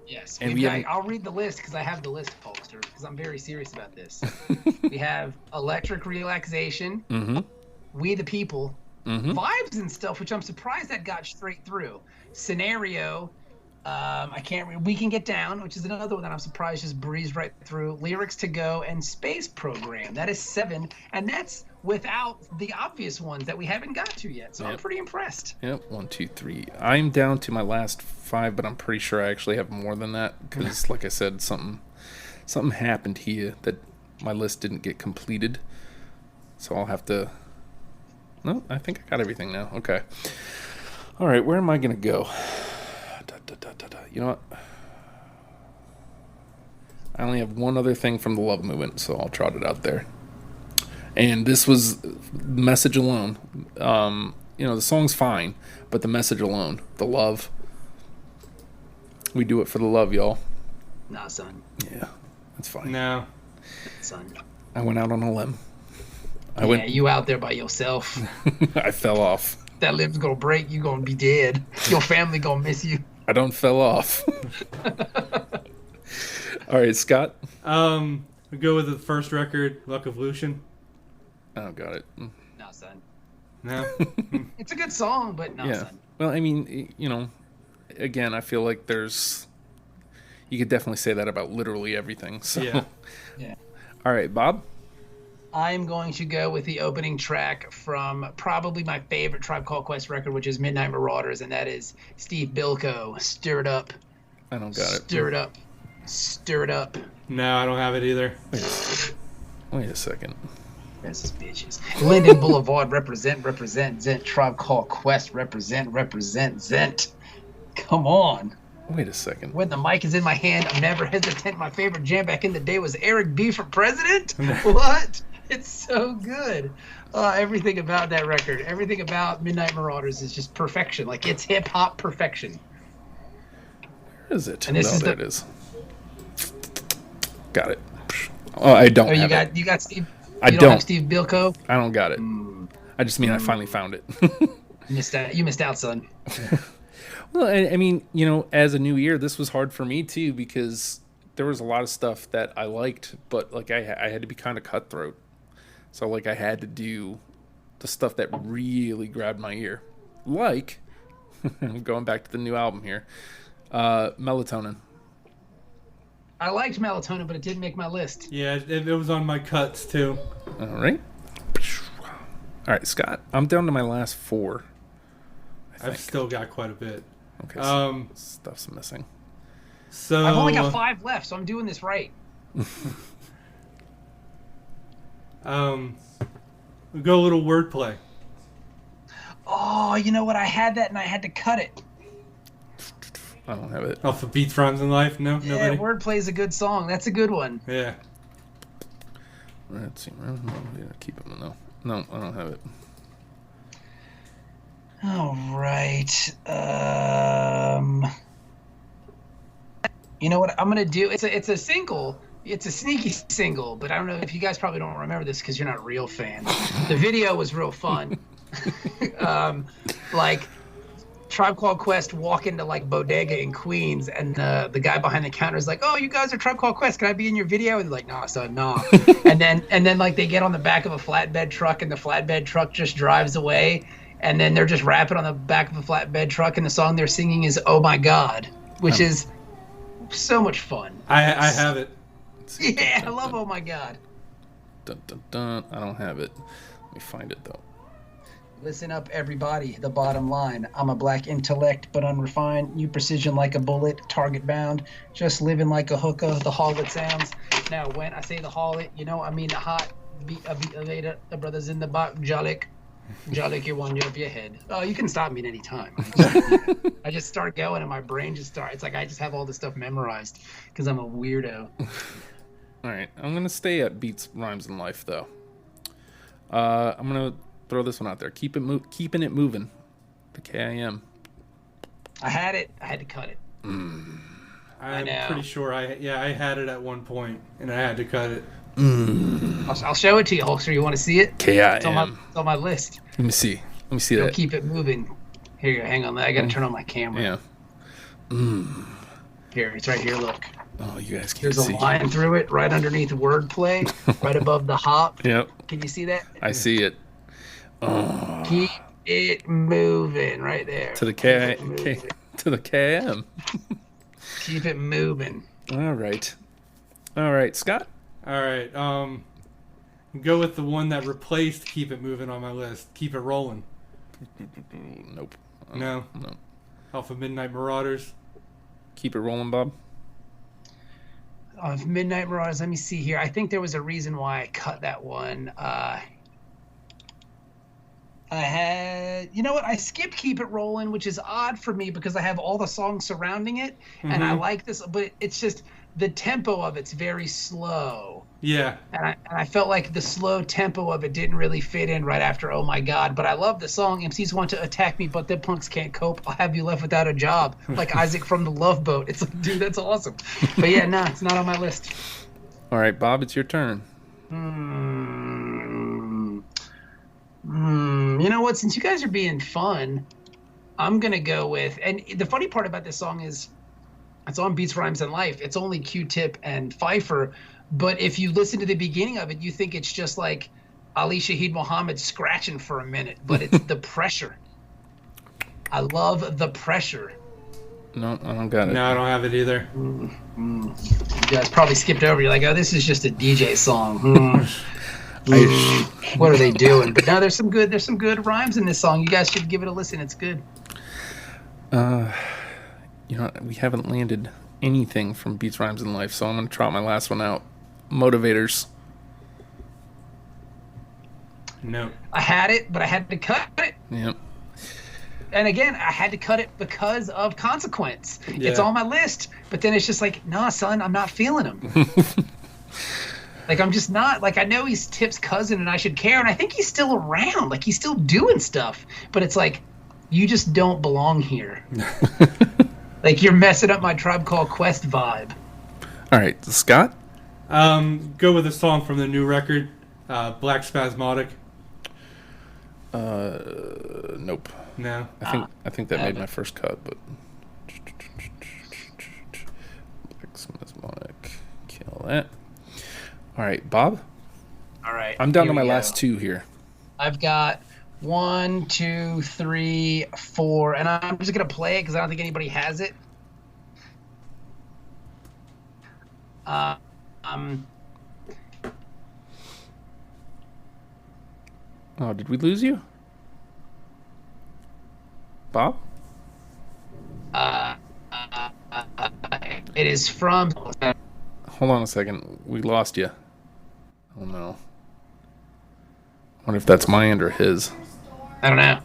Yes, and I'll read the list because I have the list, Folkster, because I'm very serious about this. We have Electric Relaxation, We the People, Vibes and Stuff, which I'm surprised that got straight through. Scenario. We Can Get Down, which is another one that I'm surprised just breezed right through. Lyrics to Go and Space Program. That is 7, and that's without the obvious ones that we haven't got to yet. So I'm pretty impressed. Yep, 1, 2, 3. I'm down to my last 5, but I'm pretty sure I actually have more than that because, like I said, something happened here that my list didn't get completed. So I'll have to. No, I think I got everything now. Okay. All right, where am I gonna go? You know what? I only have one other thing from the Love Movement, so I'll trot it out there. And this was message alone. You know, the song's fine, but the message alone, the love. We do it for the love, y'all. Nah, son. Yeah, that's fine. No. Son. I went out on a limb. You out there by yourself. I fell off. That limb's gonna break. You gonna be dead. Your family gonna miss you. I don't fell off. All right, Scott. We go with the first record, Luck of Lucian. Oh, got it. No, son. No. It's a good song, but no, son. Well, I mean, you know, again, I feel like you could definitely say that about literally everything. So. Yeah. All right, Bob. I'm going to go with the opening track from probably my favorite Tribe Called Quest record, which is Midnight Marauders, and that is Steve Bilko, Stir It Up. I don't got it. Stir it up. Stir it up. No, I don't have it either. Wait a second. That's bitches. Linden Boulevard, represent, Zent. Tribe Called Quest, represent, Zent. Come on. Wait a second. When the mic is in my hand, I'm never hesitant. My favorite jam back in the day was Eric B. for President. What? It's so good. Everything about that record, everything about Midnight Marauders is just perfection. Like, it's hip-hop perfection. Where is it? And this it is. Got it. Oh, I don't have it. You got Steve? I don't have Steve Bilko? I don't got it. I just mean I finally found it. You missed out, son. Well, I mean, you know, as a new year, this was hard for me, too, because there was a lot of stuff that I liked, but, like, I had to be kind of cutthroat. So, like, I had to do the stuff that really grabbed my ear. Like Going back to the new album here. Melatonin. I liked Melatonin, but it didn't make my list. Yeah, it was on my cuts too. All right. All right, Scott. I'm down to my last 4. I've still got quite a bit. Okay, so stuff's missing. So I've only got 5 left, so I'm doing this right. We go a little wordplay. Oh, you know what? I had that and I had to cut it. I don't have it. Off of Beats, Rhymes, and Life? No? Yeah, Nobody? Wordplay is a good song. That's a good one. Yeah. Let's see. Keep it. No, I don't have it. All right. You know what I'm gonna do? It's a single. It's a sneaky single, but I don't know if you guys probably don't remember this because you're not real fans. The video was real fun. Like Tribe Called Quest walk into like Bodega in Queens, and the guy behind the counter is like, "Oh, you guys are Tribe Called Quest. Can I be in your video?" And they're like, "Nah, son, nah." and then like they get on the back of a flatbed truck, and the flatbed truck just drives away, and then they're just rapping on the back of a flatbed truck, and the song they're singing is "Oh My God," which is so much fun. I have it. Yeah, I love "Oh My God." Dun, dun, dun. I don't have it. Let me find it though. Listen up, everybody. The bottom line. I'm a black intellect, but unrefined. You precision like a bullet, target bound. Just living like a hooker. The harlot sounds. Now, when I say the harlot, you know I mean the hot beat later. The brothers in the back. Jalik, you want you up your head. Oh, you can stop me at any time. I just start going, and my brain just starts. It's like I just have all this stuff memorized because I'm a weirdo. All right, I'm gonna stay at Beats, Rhymes, and Life though. I'm gonna throw this one out there. Keeping it moving. The KIM. I had it. I had to cut it. I'm pretty sure I had it at one point, and I had to cut it. I'll show it to you, Hulkster. You want to see it? KIM. It's on my list. Let me see that. Keep it moving. Here you go. Hang on. I got to turn on my camera. Yeah. Here, it's right here. Look. Oh, you guys can't There's see. a line through it, right underneath Wordplay, right above the hop. Yep. Can you see that? I see it. Oh. Keep it moving, right there. To the to the KIM. Keep it moving. All right, Scott. All right. Go with the one that replaced "Keep It Moving" on my list. "Keep It Rolling." Nope. No. Off of Midnight Marauders. Keep it rolling, Bob. Of Midnight Marauders, let me see here. I think there was a reason why I cut that one. I had, you know what? I skipped "Keep It Rolling," which is odd for me because I have all the songs surrounding it, and I like this, but it's just the tempo of it's very slow. Yeah. And I felt like the slow tempo of it didn't really fit in right after "Oh My God." But I love the song. MCs want to attack me, but the punks can't cope. I'll have you left without a job, like Isaac from the Love Boat. It's like, dude, that's awesome. But yeah, no, it's not on my list. All right, Bob, it's your turn. You know what? Since you guys are being fun, I'm gonna go with. And the funny part about this song is, it's on Beats, Rhymes, and Life. It's only Q-Tip and Pfeiffer. But if you listen to the beginning of it, you think it's just like Ali Shaheed Muhammad scratching for a minute. But it's The Pressure. I love The Pressure. No, I don't got it. No, I don't have it either. You guys probably skipped over. You're like, oh, this is just a DJ song. What are they doing? But no, there's some good rhymes in this song. You guys should give it a listen. It's good. You know, we haven't landed anything from Beats, Rhymes, and Life, so I'm going to trot my last one out. Motivators. No. I had it, but I had to cut it. Yep. And again, I had to cut it because of Consequence. Yeah. It's on my list, but then it's just like, nah, son, I'm not feeling him. Like, I'm just not. Like, I know he's Tip's cousin and I should care, and I think he's still around. Like, he's still doing stuff. But it's like, you just don't belong here. Like, you're messing up my Tribe Called Quest vibe. All right, Scott? Go with a song from the new record, Black Spasmodic. Nope. No. I think that made my first cut, but kill that. All right, Bob. All right. I'm down to here my we last go. 2 here. I've got 1, 2, 3, 4, and I'm just gonna play it because I don't think anybody has it. Um, Oh, did we lose you, Bob? it is from. Hold on a second. We lost you. Oh no. I wonder if that's my end or his. I don't know.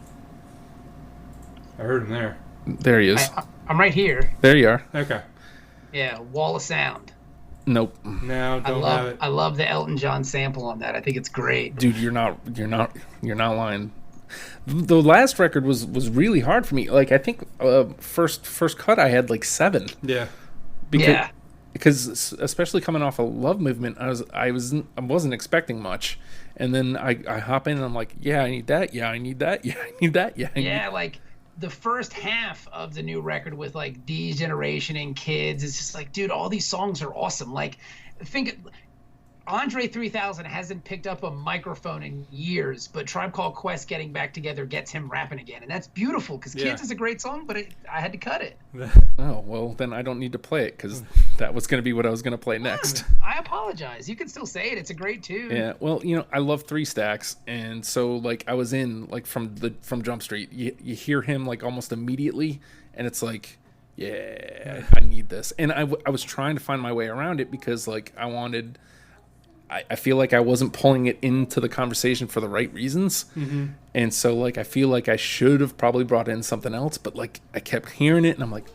I heard him there. There he is. I'm right here. There you are. Okay. Yeah, Wall of Sound. Nope. No, don't have it. I love the Elton John sample on that. I think it's great. Dude, you're not lying. The last record was really hard for me. Like I think first cut I had like 7. Yeah. Because especially coming off a Love Movement, I wasn't expecting much, and then I hop in and I'm like, yeah, I need that, yeah, I need that, yeah, I need that, yeah. Like the first half of the new record with like D's Generation and Kids, it's just like, dude, all these songs are awesome. Like, think Andre 3000 hasn't picked up a microphone in years, but Tribe Called Quest getting back together gets him rapping again, and that's beautiful because Kids is a great song, but I had to cut it. Oh well, then I don't need to play it because that was going to be what I was going to play next. I apologize. You can still say it. It's a great tune. Yeah, well, I love 3 Stacks, and so like I was in like from Jump Street. You hear him like almost immediately, and it's like, yeah, I need this. And I was trying to find my way around it because like I feel like I wasn't pulling it into the conversation for the right reasons. Mm-hmm. And so like I feel like I should have probably brought in something else, but like I kept hearing it and I'm like,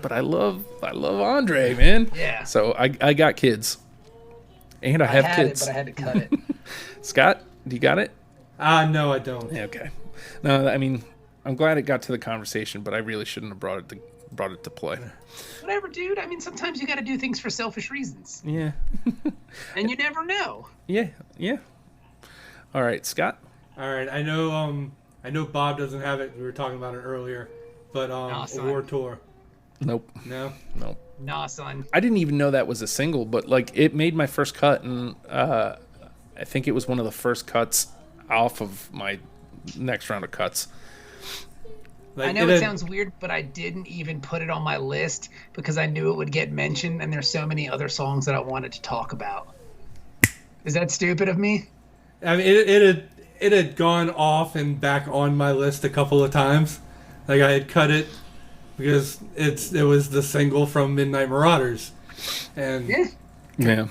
but I love Andre, man. Yeah. So I got kids. And I have had kids. It, but I had to cut it. Scott, do you got it? No, I don't. Yeah, okay. No, I mean, I'm glad it got to the conversation, but I really shouldn't have brought it to play. Whatever, dude. I mean, sometimes you got to do things for selfish reasons. Yeah. And you never know. Yeah. All right, Scott. All right, I know Bob doesn't have it. We were talking about it earlier, but Award Tour. Nope. No. Nah, son. I didn't even know that was a single, but like it made my first cut, and I think it was one of the first cuts off of my next round of cuts. Like, I know it sounds weird, but I didn't even put it on my list because I knew it would get mentioned, and there's so many other songs that I wanted to talk about. Is that stupid of me? I mean, it had gone off and back on my list a couple of times. Like I had cut it because it was the single from Midnight Marauders, and yeah.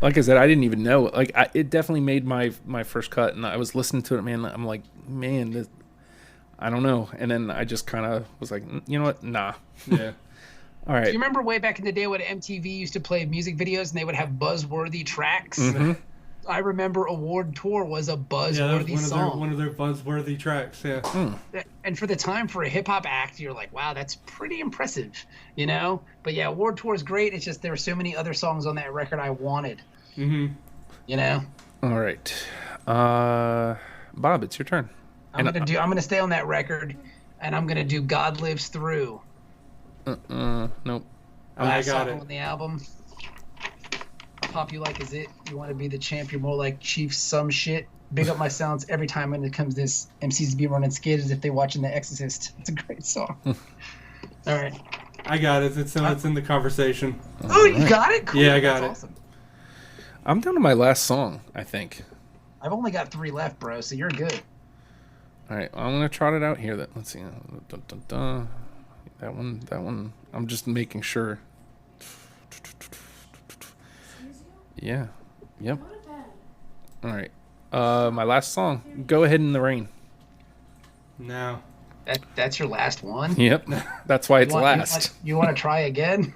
Like I said, I didn't even know. Like it definitely made my first cut, and I was listening to it, man. I'm like, man, this, I don't know. And then I just kind of was like, you know what? Nah. Yeah. All right. Do you remember way back in the day when MTV used to play music videos and they would have buzzworthy tracks? Mm-hmm. I remember Award Tour was a buzzworthy song. One of their buzzworthy tracks, yeah. And for the time, for a hip-hop act, you're like, wow, that's pretty impressive, you know? But yeah, Award Tour is great. It's just there were so many other songs on that record I wanted. Mm-hmm. You know? All right. Bob, it's your turn. I'm gonna stay on that record, and I'm gonna do God Lives Through. Nope. I got it on the album. Pop You Like Is It. You want to be the champ, you're more like Chief some shit. Big Up My Sounds. Every time when it comes this, MCs be running scared as if they watching The Exorcist. It's a great song. All right. I got it. It's in the conversation. Oh, you got it? Cool. Yeah, I got That's it. Awesome. I'm down to my last song, I think. I've only got 3 left, bro, so you're good. All right, I'm gonna trot it out here. Let's see. Dun, dun, dun. That one. I'm just making sure. Yeah. Yep. All right. My last song. Go Ahead in the Rain. No. That's your last one? Yep. That's why it's last. You want to try again?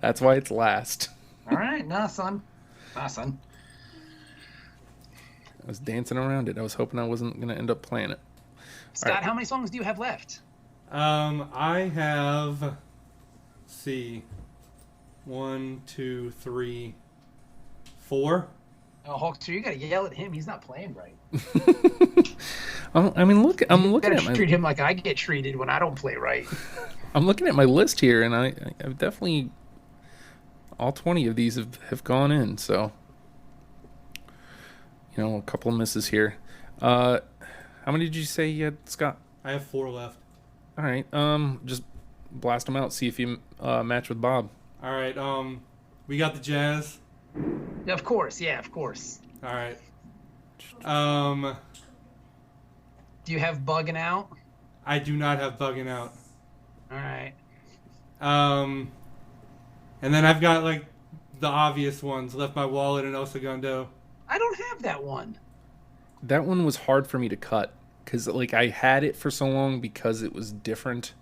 That's why it's last. All right. Nah, son. I was dancing around it. I was hoping I wasn't gonna end up playing it. Scott, right. How many songs do you have left? I have. Let's see. 1, 2, 3, 4. Oh, Hulkster, you gotta yell at him. He's not playing right. I mean, look. I'm looking at treat him like I get treated when I don't play right. I'm looking at my list here, and I've definitely all 20 of these have gone in. So, a couple of misses here. How many did you say you had, Scott? I have 4 left. All right. Just blast them out. See if you match with Bob. All right. We got the jazz. Of course, yeah, of course. All right. Do you have bugging out? I do not have bugging out. All right. And then I've got like the obvious ones. Left my wallet in El Segundo. I don't have that one. That one was hard for me to cut because like I had it for so long because it was different.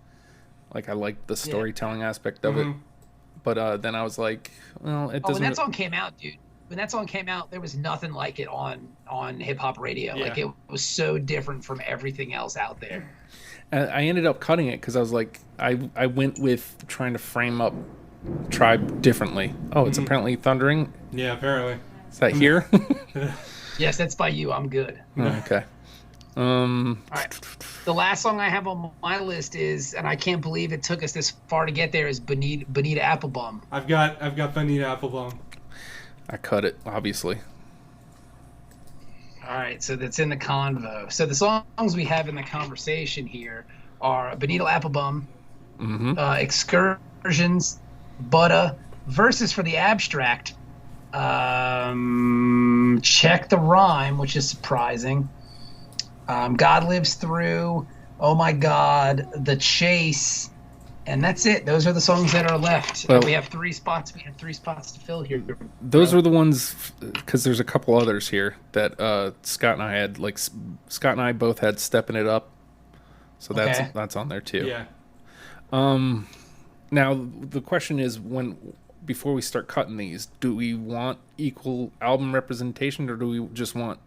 Like I liked the storytelling aspect of it, but then I was like, well, it doesn't. When that song came out, dude. When that song came out, there was nothing like it on hip hop radio. Yeah. Like it was so different from everything else out there. I ended up cutting it because I was like, I went with trying to frame up Tribe differently. Oh, it's apparently thundering. Yeah, apparently. Is that here? Yes, that's by you. I'm good. Oh, okay. All right. The last song I have on my list is, and I can't believe it took us this far to get there, is Bonita Applebum. I've got Bonita Applebum. I cut it, obviously. All right, so that's in the convo. So the songs we have in the conversation here are Bonita Applebum, Excursions, Butter, Verses for the Abstract, Check the Rhyme, which is surprising, God Lives Through, Oh My God, The Chase, and that's it. Those are the songs that are left. Well, we have 3 spots. We have 3 spots to fill here. Those are the ones, because there's a couple others here that Scott and I had. Like Scott and I both had Stepping It Up, so that's on there too. Yeah. Now the question is, before we start cutting these, do we want equal album representation, or do we just want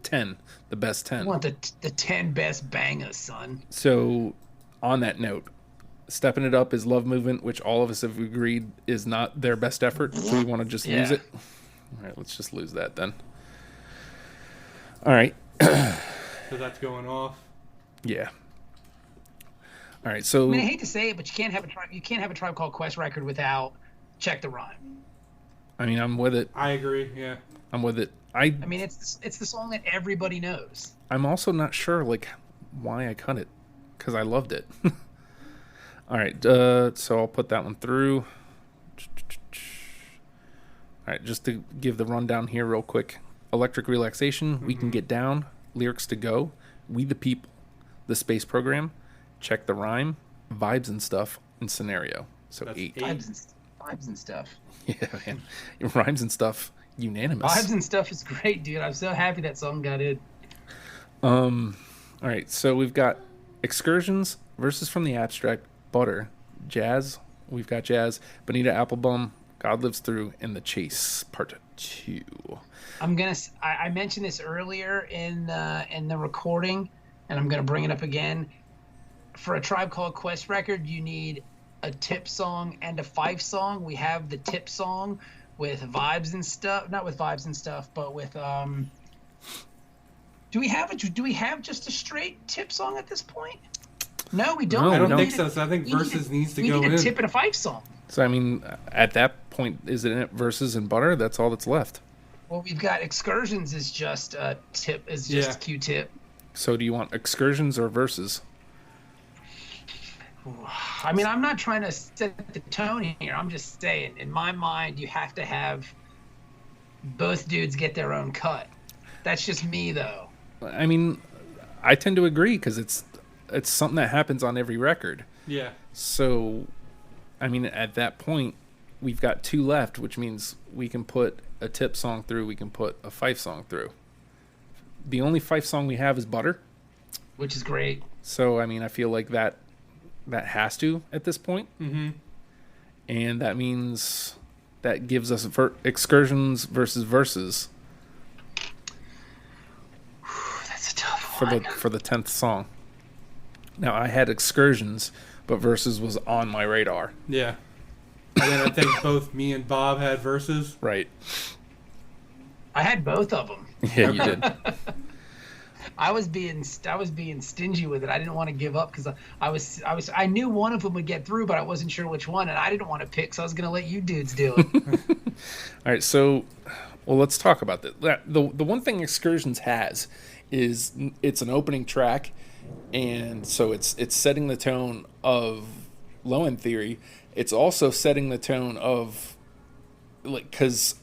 10, the best 10? I want the 10 best bangers, son. So, on that note, Stepping It Up is Love Movement, which all of us have agreed is not their best effort. Do we want to just lose it? All right, let's just lose that then. All right. So that's going off. Yeah. All right, so I mean, I hate to say it, but you can't have a Tribe Called Quest record without Check the Rhyme. I mean, I'm with it. I agree. Yeah. I'm with it. I mean, it's the song that everybody knows. I'm also not sure like why I cut it, because I loved it. All right, so I'll put that one through. All right, just to give the rundown here real quick. Electric Relaxation, We Can Get Down, Lyrics to Go, We the People, The Space Program, Check the Rhyme, Vibes and Stuff, and Scenario. So That's 8. Vibes and Stuff. Yeah, man. Rhymes and Stuff, unanimous. Vibes and Stuff is great, dude. I'm so happy that song got in. All right, so we've got Excursions, Verses from the Abstract, Butter, Jazz, we've got Jazz, Bonita Applebum, God Lives Through, and The Chase, Part 2. I mentioned this earlier in the recording, and I'm gonna bring it up again. For a Tribe Called Quest record, you need a tip song and a fife song. We have the tip song with Vibes and Stuff, not with Vibes and Stuff, but with Do we have just a straight tip song at this point? No, we don't. I don't No. think so. So I think Versus needs to go We in. need a tip and a fife song. So, I mean, at that point, is it Verses and Butter? That's all that's left. Well, we've got Excursions is just a tip, is just Q-tip. So do you want Excursions or Verses? I mean, I'm not trying to set the tone here. I'm just saying, in my mind, you have to have both dudes get their own cut. That's just me, though. I mean, I tend to agree because it's something that happens on every record. Yeah. So, I mean, at that point, we've got 2 left, which means we can put a tip song through, we can put a fife song through. The only fife song we have is Butter. Which is great. So, I mean, I feel like that has to at this point. Mm-hmm. And that means that gives us Excursions versus Verses That's a tough one. for the 10th song. Now, I had Excursions, but Verses was on my radar. Yeah. And then I think both me and Bob had Versus. Right. I had both of them. Yeah, you did. I was being stingy with it. I didn't want to give up because I knew one of them would get through, but I wasn't sure which one, and I didn't want to pick, so I was going to let you dudes do it. All right, so, well, let's talk about that. The one thing Excursions has is it's an opening track, and so it's setting the tone of Low End Theory. It's also setting the tone of, like, because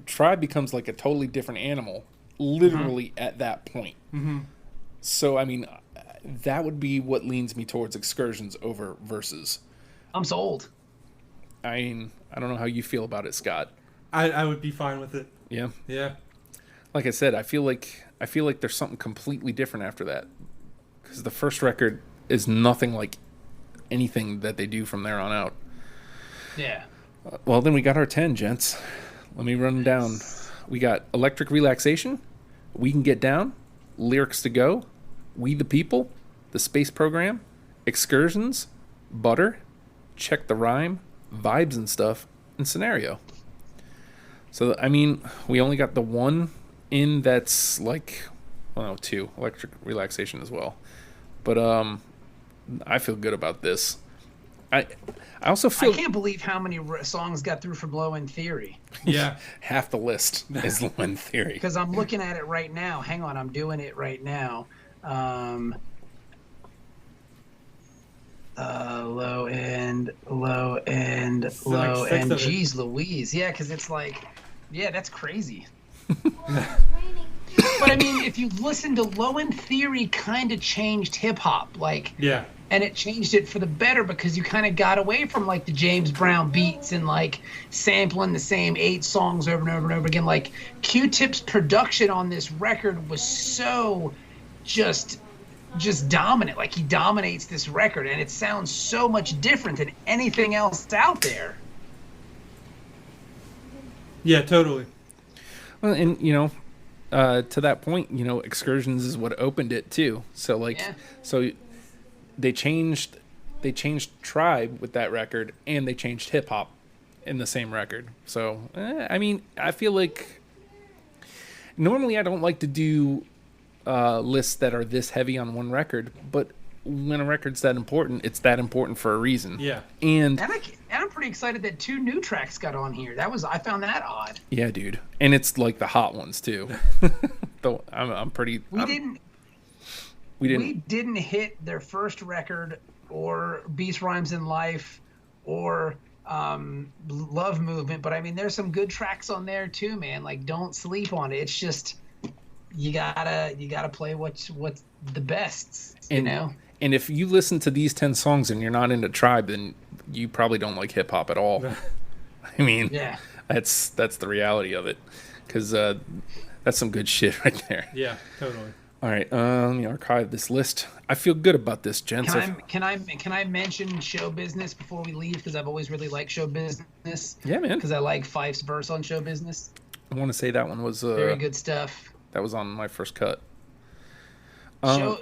Tribe becomes like a totally different animal, literally at that point. So I mean, that would be what leans me towards Excursions over Verses. I'm sold. I mean, I don't know how you feel about it, Scott. I would be fine with it. Yeah. Yeah. Like I said, I feel like there's something completely different after that, because the first record is nothing like anything that they do from there on out. Yeah. Well, then we got our 10, gents. Let me run them down. We got Electric Relaxation, We Can Get Down, Lyrics to Go, We the People, The Space Program, Excursions, Butter, Check the Rhyme, Vibes and Stuff, and Scenario. So, I mean, we only got the one in that's like, well, no, two. Electric Relaxation as well. But I feel good about this. I also feel... I can't believe how many songs got through from Low End Theory. Yeah. Half the list is Low End Theory. Because I'm looking at it right now. Hang on, I'm doing it right now. Low end. Jeez Louise. Yeah, because it's like, yeah, that's crazy. But I mean, if you listen to Low End Theory, kind of changed hip hop, like, Yeah. and it changed it for the better, because you kind of got away from like the James Brown beats and like sampling the same 8 songs over and over and over again. Like, Q-Tip's production on this record was so just dominant. Like, he dominates this record, and it sounds so much different than anything else out there. Yeah, totally. Well, and, you know, to that point, you know, Excursions is what opened it too. So, like, Yeah. so they changed Tribe with that record, and they changed hip hop in the same record. So, I mean, I feel like normally I don't like to do lists that are this heavy on one record, but when a record's that important, it's that important for a reason. Yeah. And I'm pretty excited that 2 new tracks got on here. I found that odd. yeah, dude. And it's like the hot ones too. Though I'm pretty. We didn't hit their first record, or Beast Rhymes in Life, or Love Movement, but I mean, there's some good tracks on there too, man. Like, don't sleep on it. It's just you gotta play what's the best, you know. And if you listen to these 10 songs and you're not into Tribe, then you probably don't like hip hop at all. I mean, yeah, that's the reality of it, because that's some good shit right there. Yeah, totally. All right, let me archive this list. I feel good about this, gents. Can I mention Show Business before we leave? Because I've always really liked Show Business. Yeah, man. Because I like Fife's verse on Show Business. I want to say that one was Very good stuff. That was on my first cut.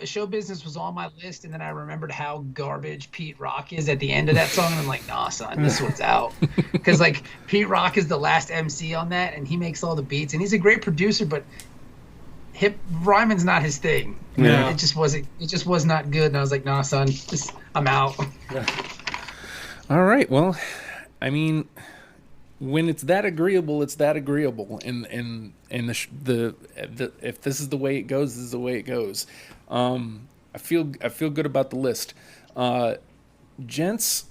Show Business was on my list, and then I remembered how garbage Pete Rock is at the end of that song, and I'm like, nah, son, this one's out. Because, like, Pete Rock is the last MC on that, and he makes all the beats, and he's a great producer, but rhyming's not his thing. Yeah. It just was not good, and I was like, nah, son, I'm out. All right, well, I mean, when it's that agreeable, it's that agreeable, and the if this is the way it goes, this is the way it goes. I feel good about the list, gents.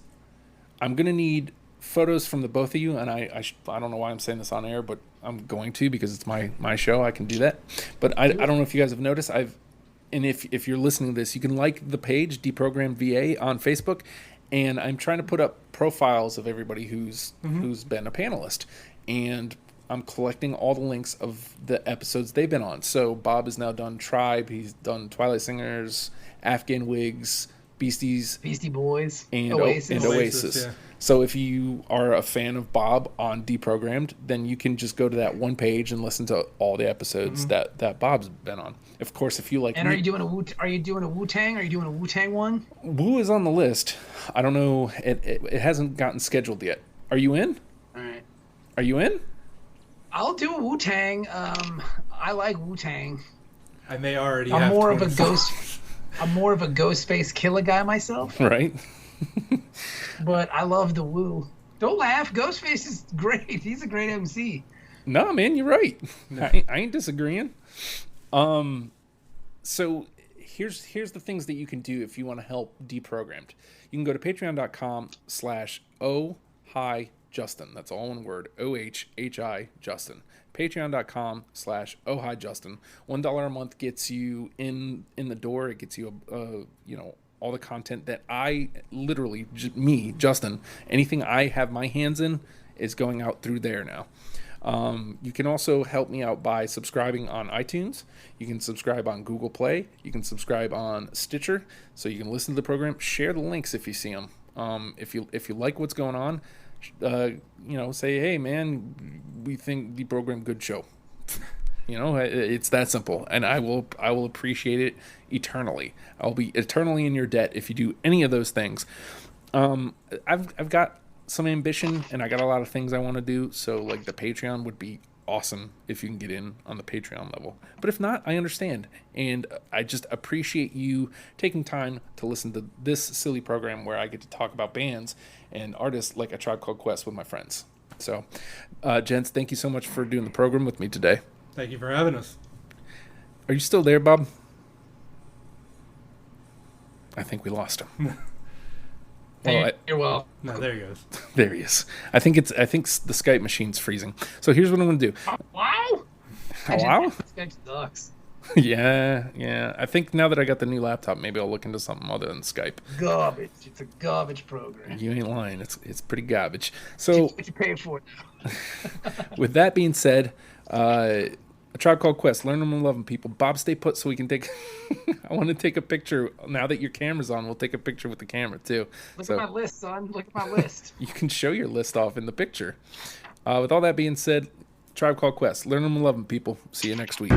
I'm gonna need photos from the both of you, and I don't know why I'm saying this on air, but I'm going to, because it's my show. I can do that, but I don't know if you guys have noticed. And if you're listening to this, you can like the page Deprogrammed VA on Facebook. And I'm trying to put up profiles of everybody who's been a panelist, and I'm collecting all the links of the episodes they've been on. So Bob has now done Tribe, he's done Twilight Singers, Afghan Wigs, Beastie Boys, and Oasis. Oasis. Yeah. So if you are a fan of Bob on Deprogrammed, then you can just go to that one page and listen to all the episodes that Bob's been on. Of course, if you like, and are you doing a Wu-Tang? Are you doing a Wu-Tang one? Wu is on the list. I don't know. It hasn't gotten scheduled yet. Are you in? All right. Are you in? I'll do a Wu-Tang. I like Wu-Tang. I may already. I'm more of a Ghostface Killer guy myself. Right. But I love the Wu. Don't laugh. Ghostface is great. He's a great MC. No, man, you're right. I ain't disagreeing. So here's the things that you can do if you want to help Deprogrammed. You can go to patreon.com/oh hi Justin. That's all one word. OHHI Justin. Patreon.com/oh hi Justin. $1 a month gets you in the door. It gets you all the content that I literally, me, Justin, anything I have my hands in is going out through there now. You can also help me out by subscribing on iTunes. You can subscribe on Google Play. You can subscribe on Stitcher, so you can listen to the program. Share the links if you see them. If you like what's going on, say, hey man, we think the program good show. It's that simple, and I will appreciate it eternally. I'll be eternally in your debt if you do any of those things. I've got some ambition, and I got a lot of things I want to do, so like the Patreon would be awesome if you can get in on the Patreon level. But if not, I understand, and I just appreciate you taking time to listen to this silly program where I get to talk about bands and artists like A Tribe Called Quest with my friends. So, gents, thank you so much for doing the program with me today. Thank you for having us. Are you still there, Bob? I think we lost him. You're well. No, there he goes. There he is. I think the Skype machine's freezing. So here's what I'm gonna do. Wow. Wow. Skype sucks. Yeah. I think now that I got the new laptop, maybe I'll look into something other than Skype. Garbage. It's a garbage program. You ain't lying. It's pretty garbage. So what you paying for now? With that being said, A Tribe Called Quest. Learn them and love them, people. Bob, stay put so we can take. I want to take a picture now that your camera's on. We'll take a picture with the camera too. Look at my list, son. Look at my list. You can show your list off in the picture. With all that being said, Tribe Called Quest. Learn them and love them, people. See you next week.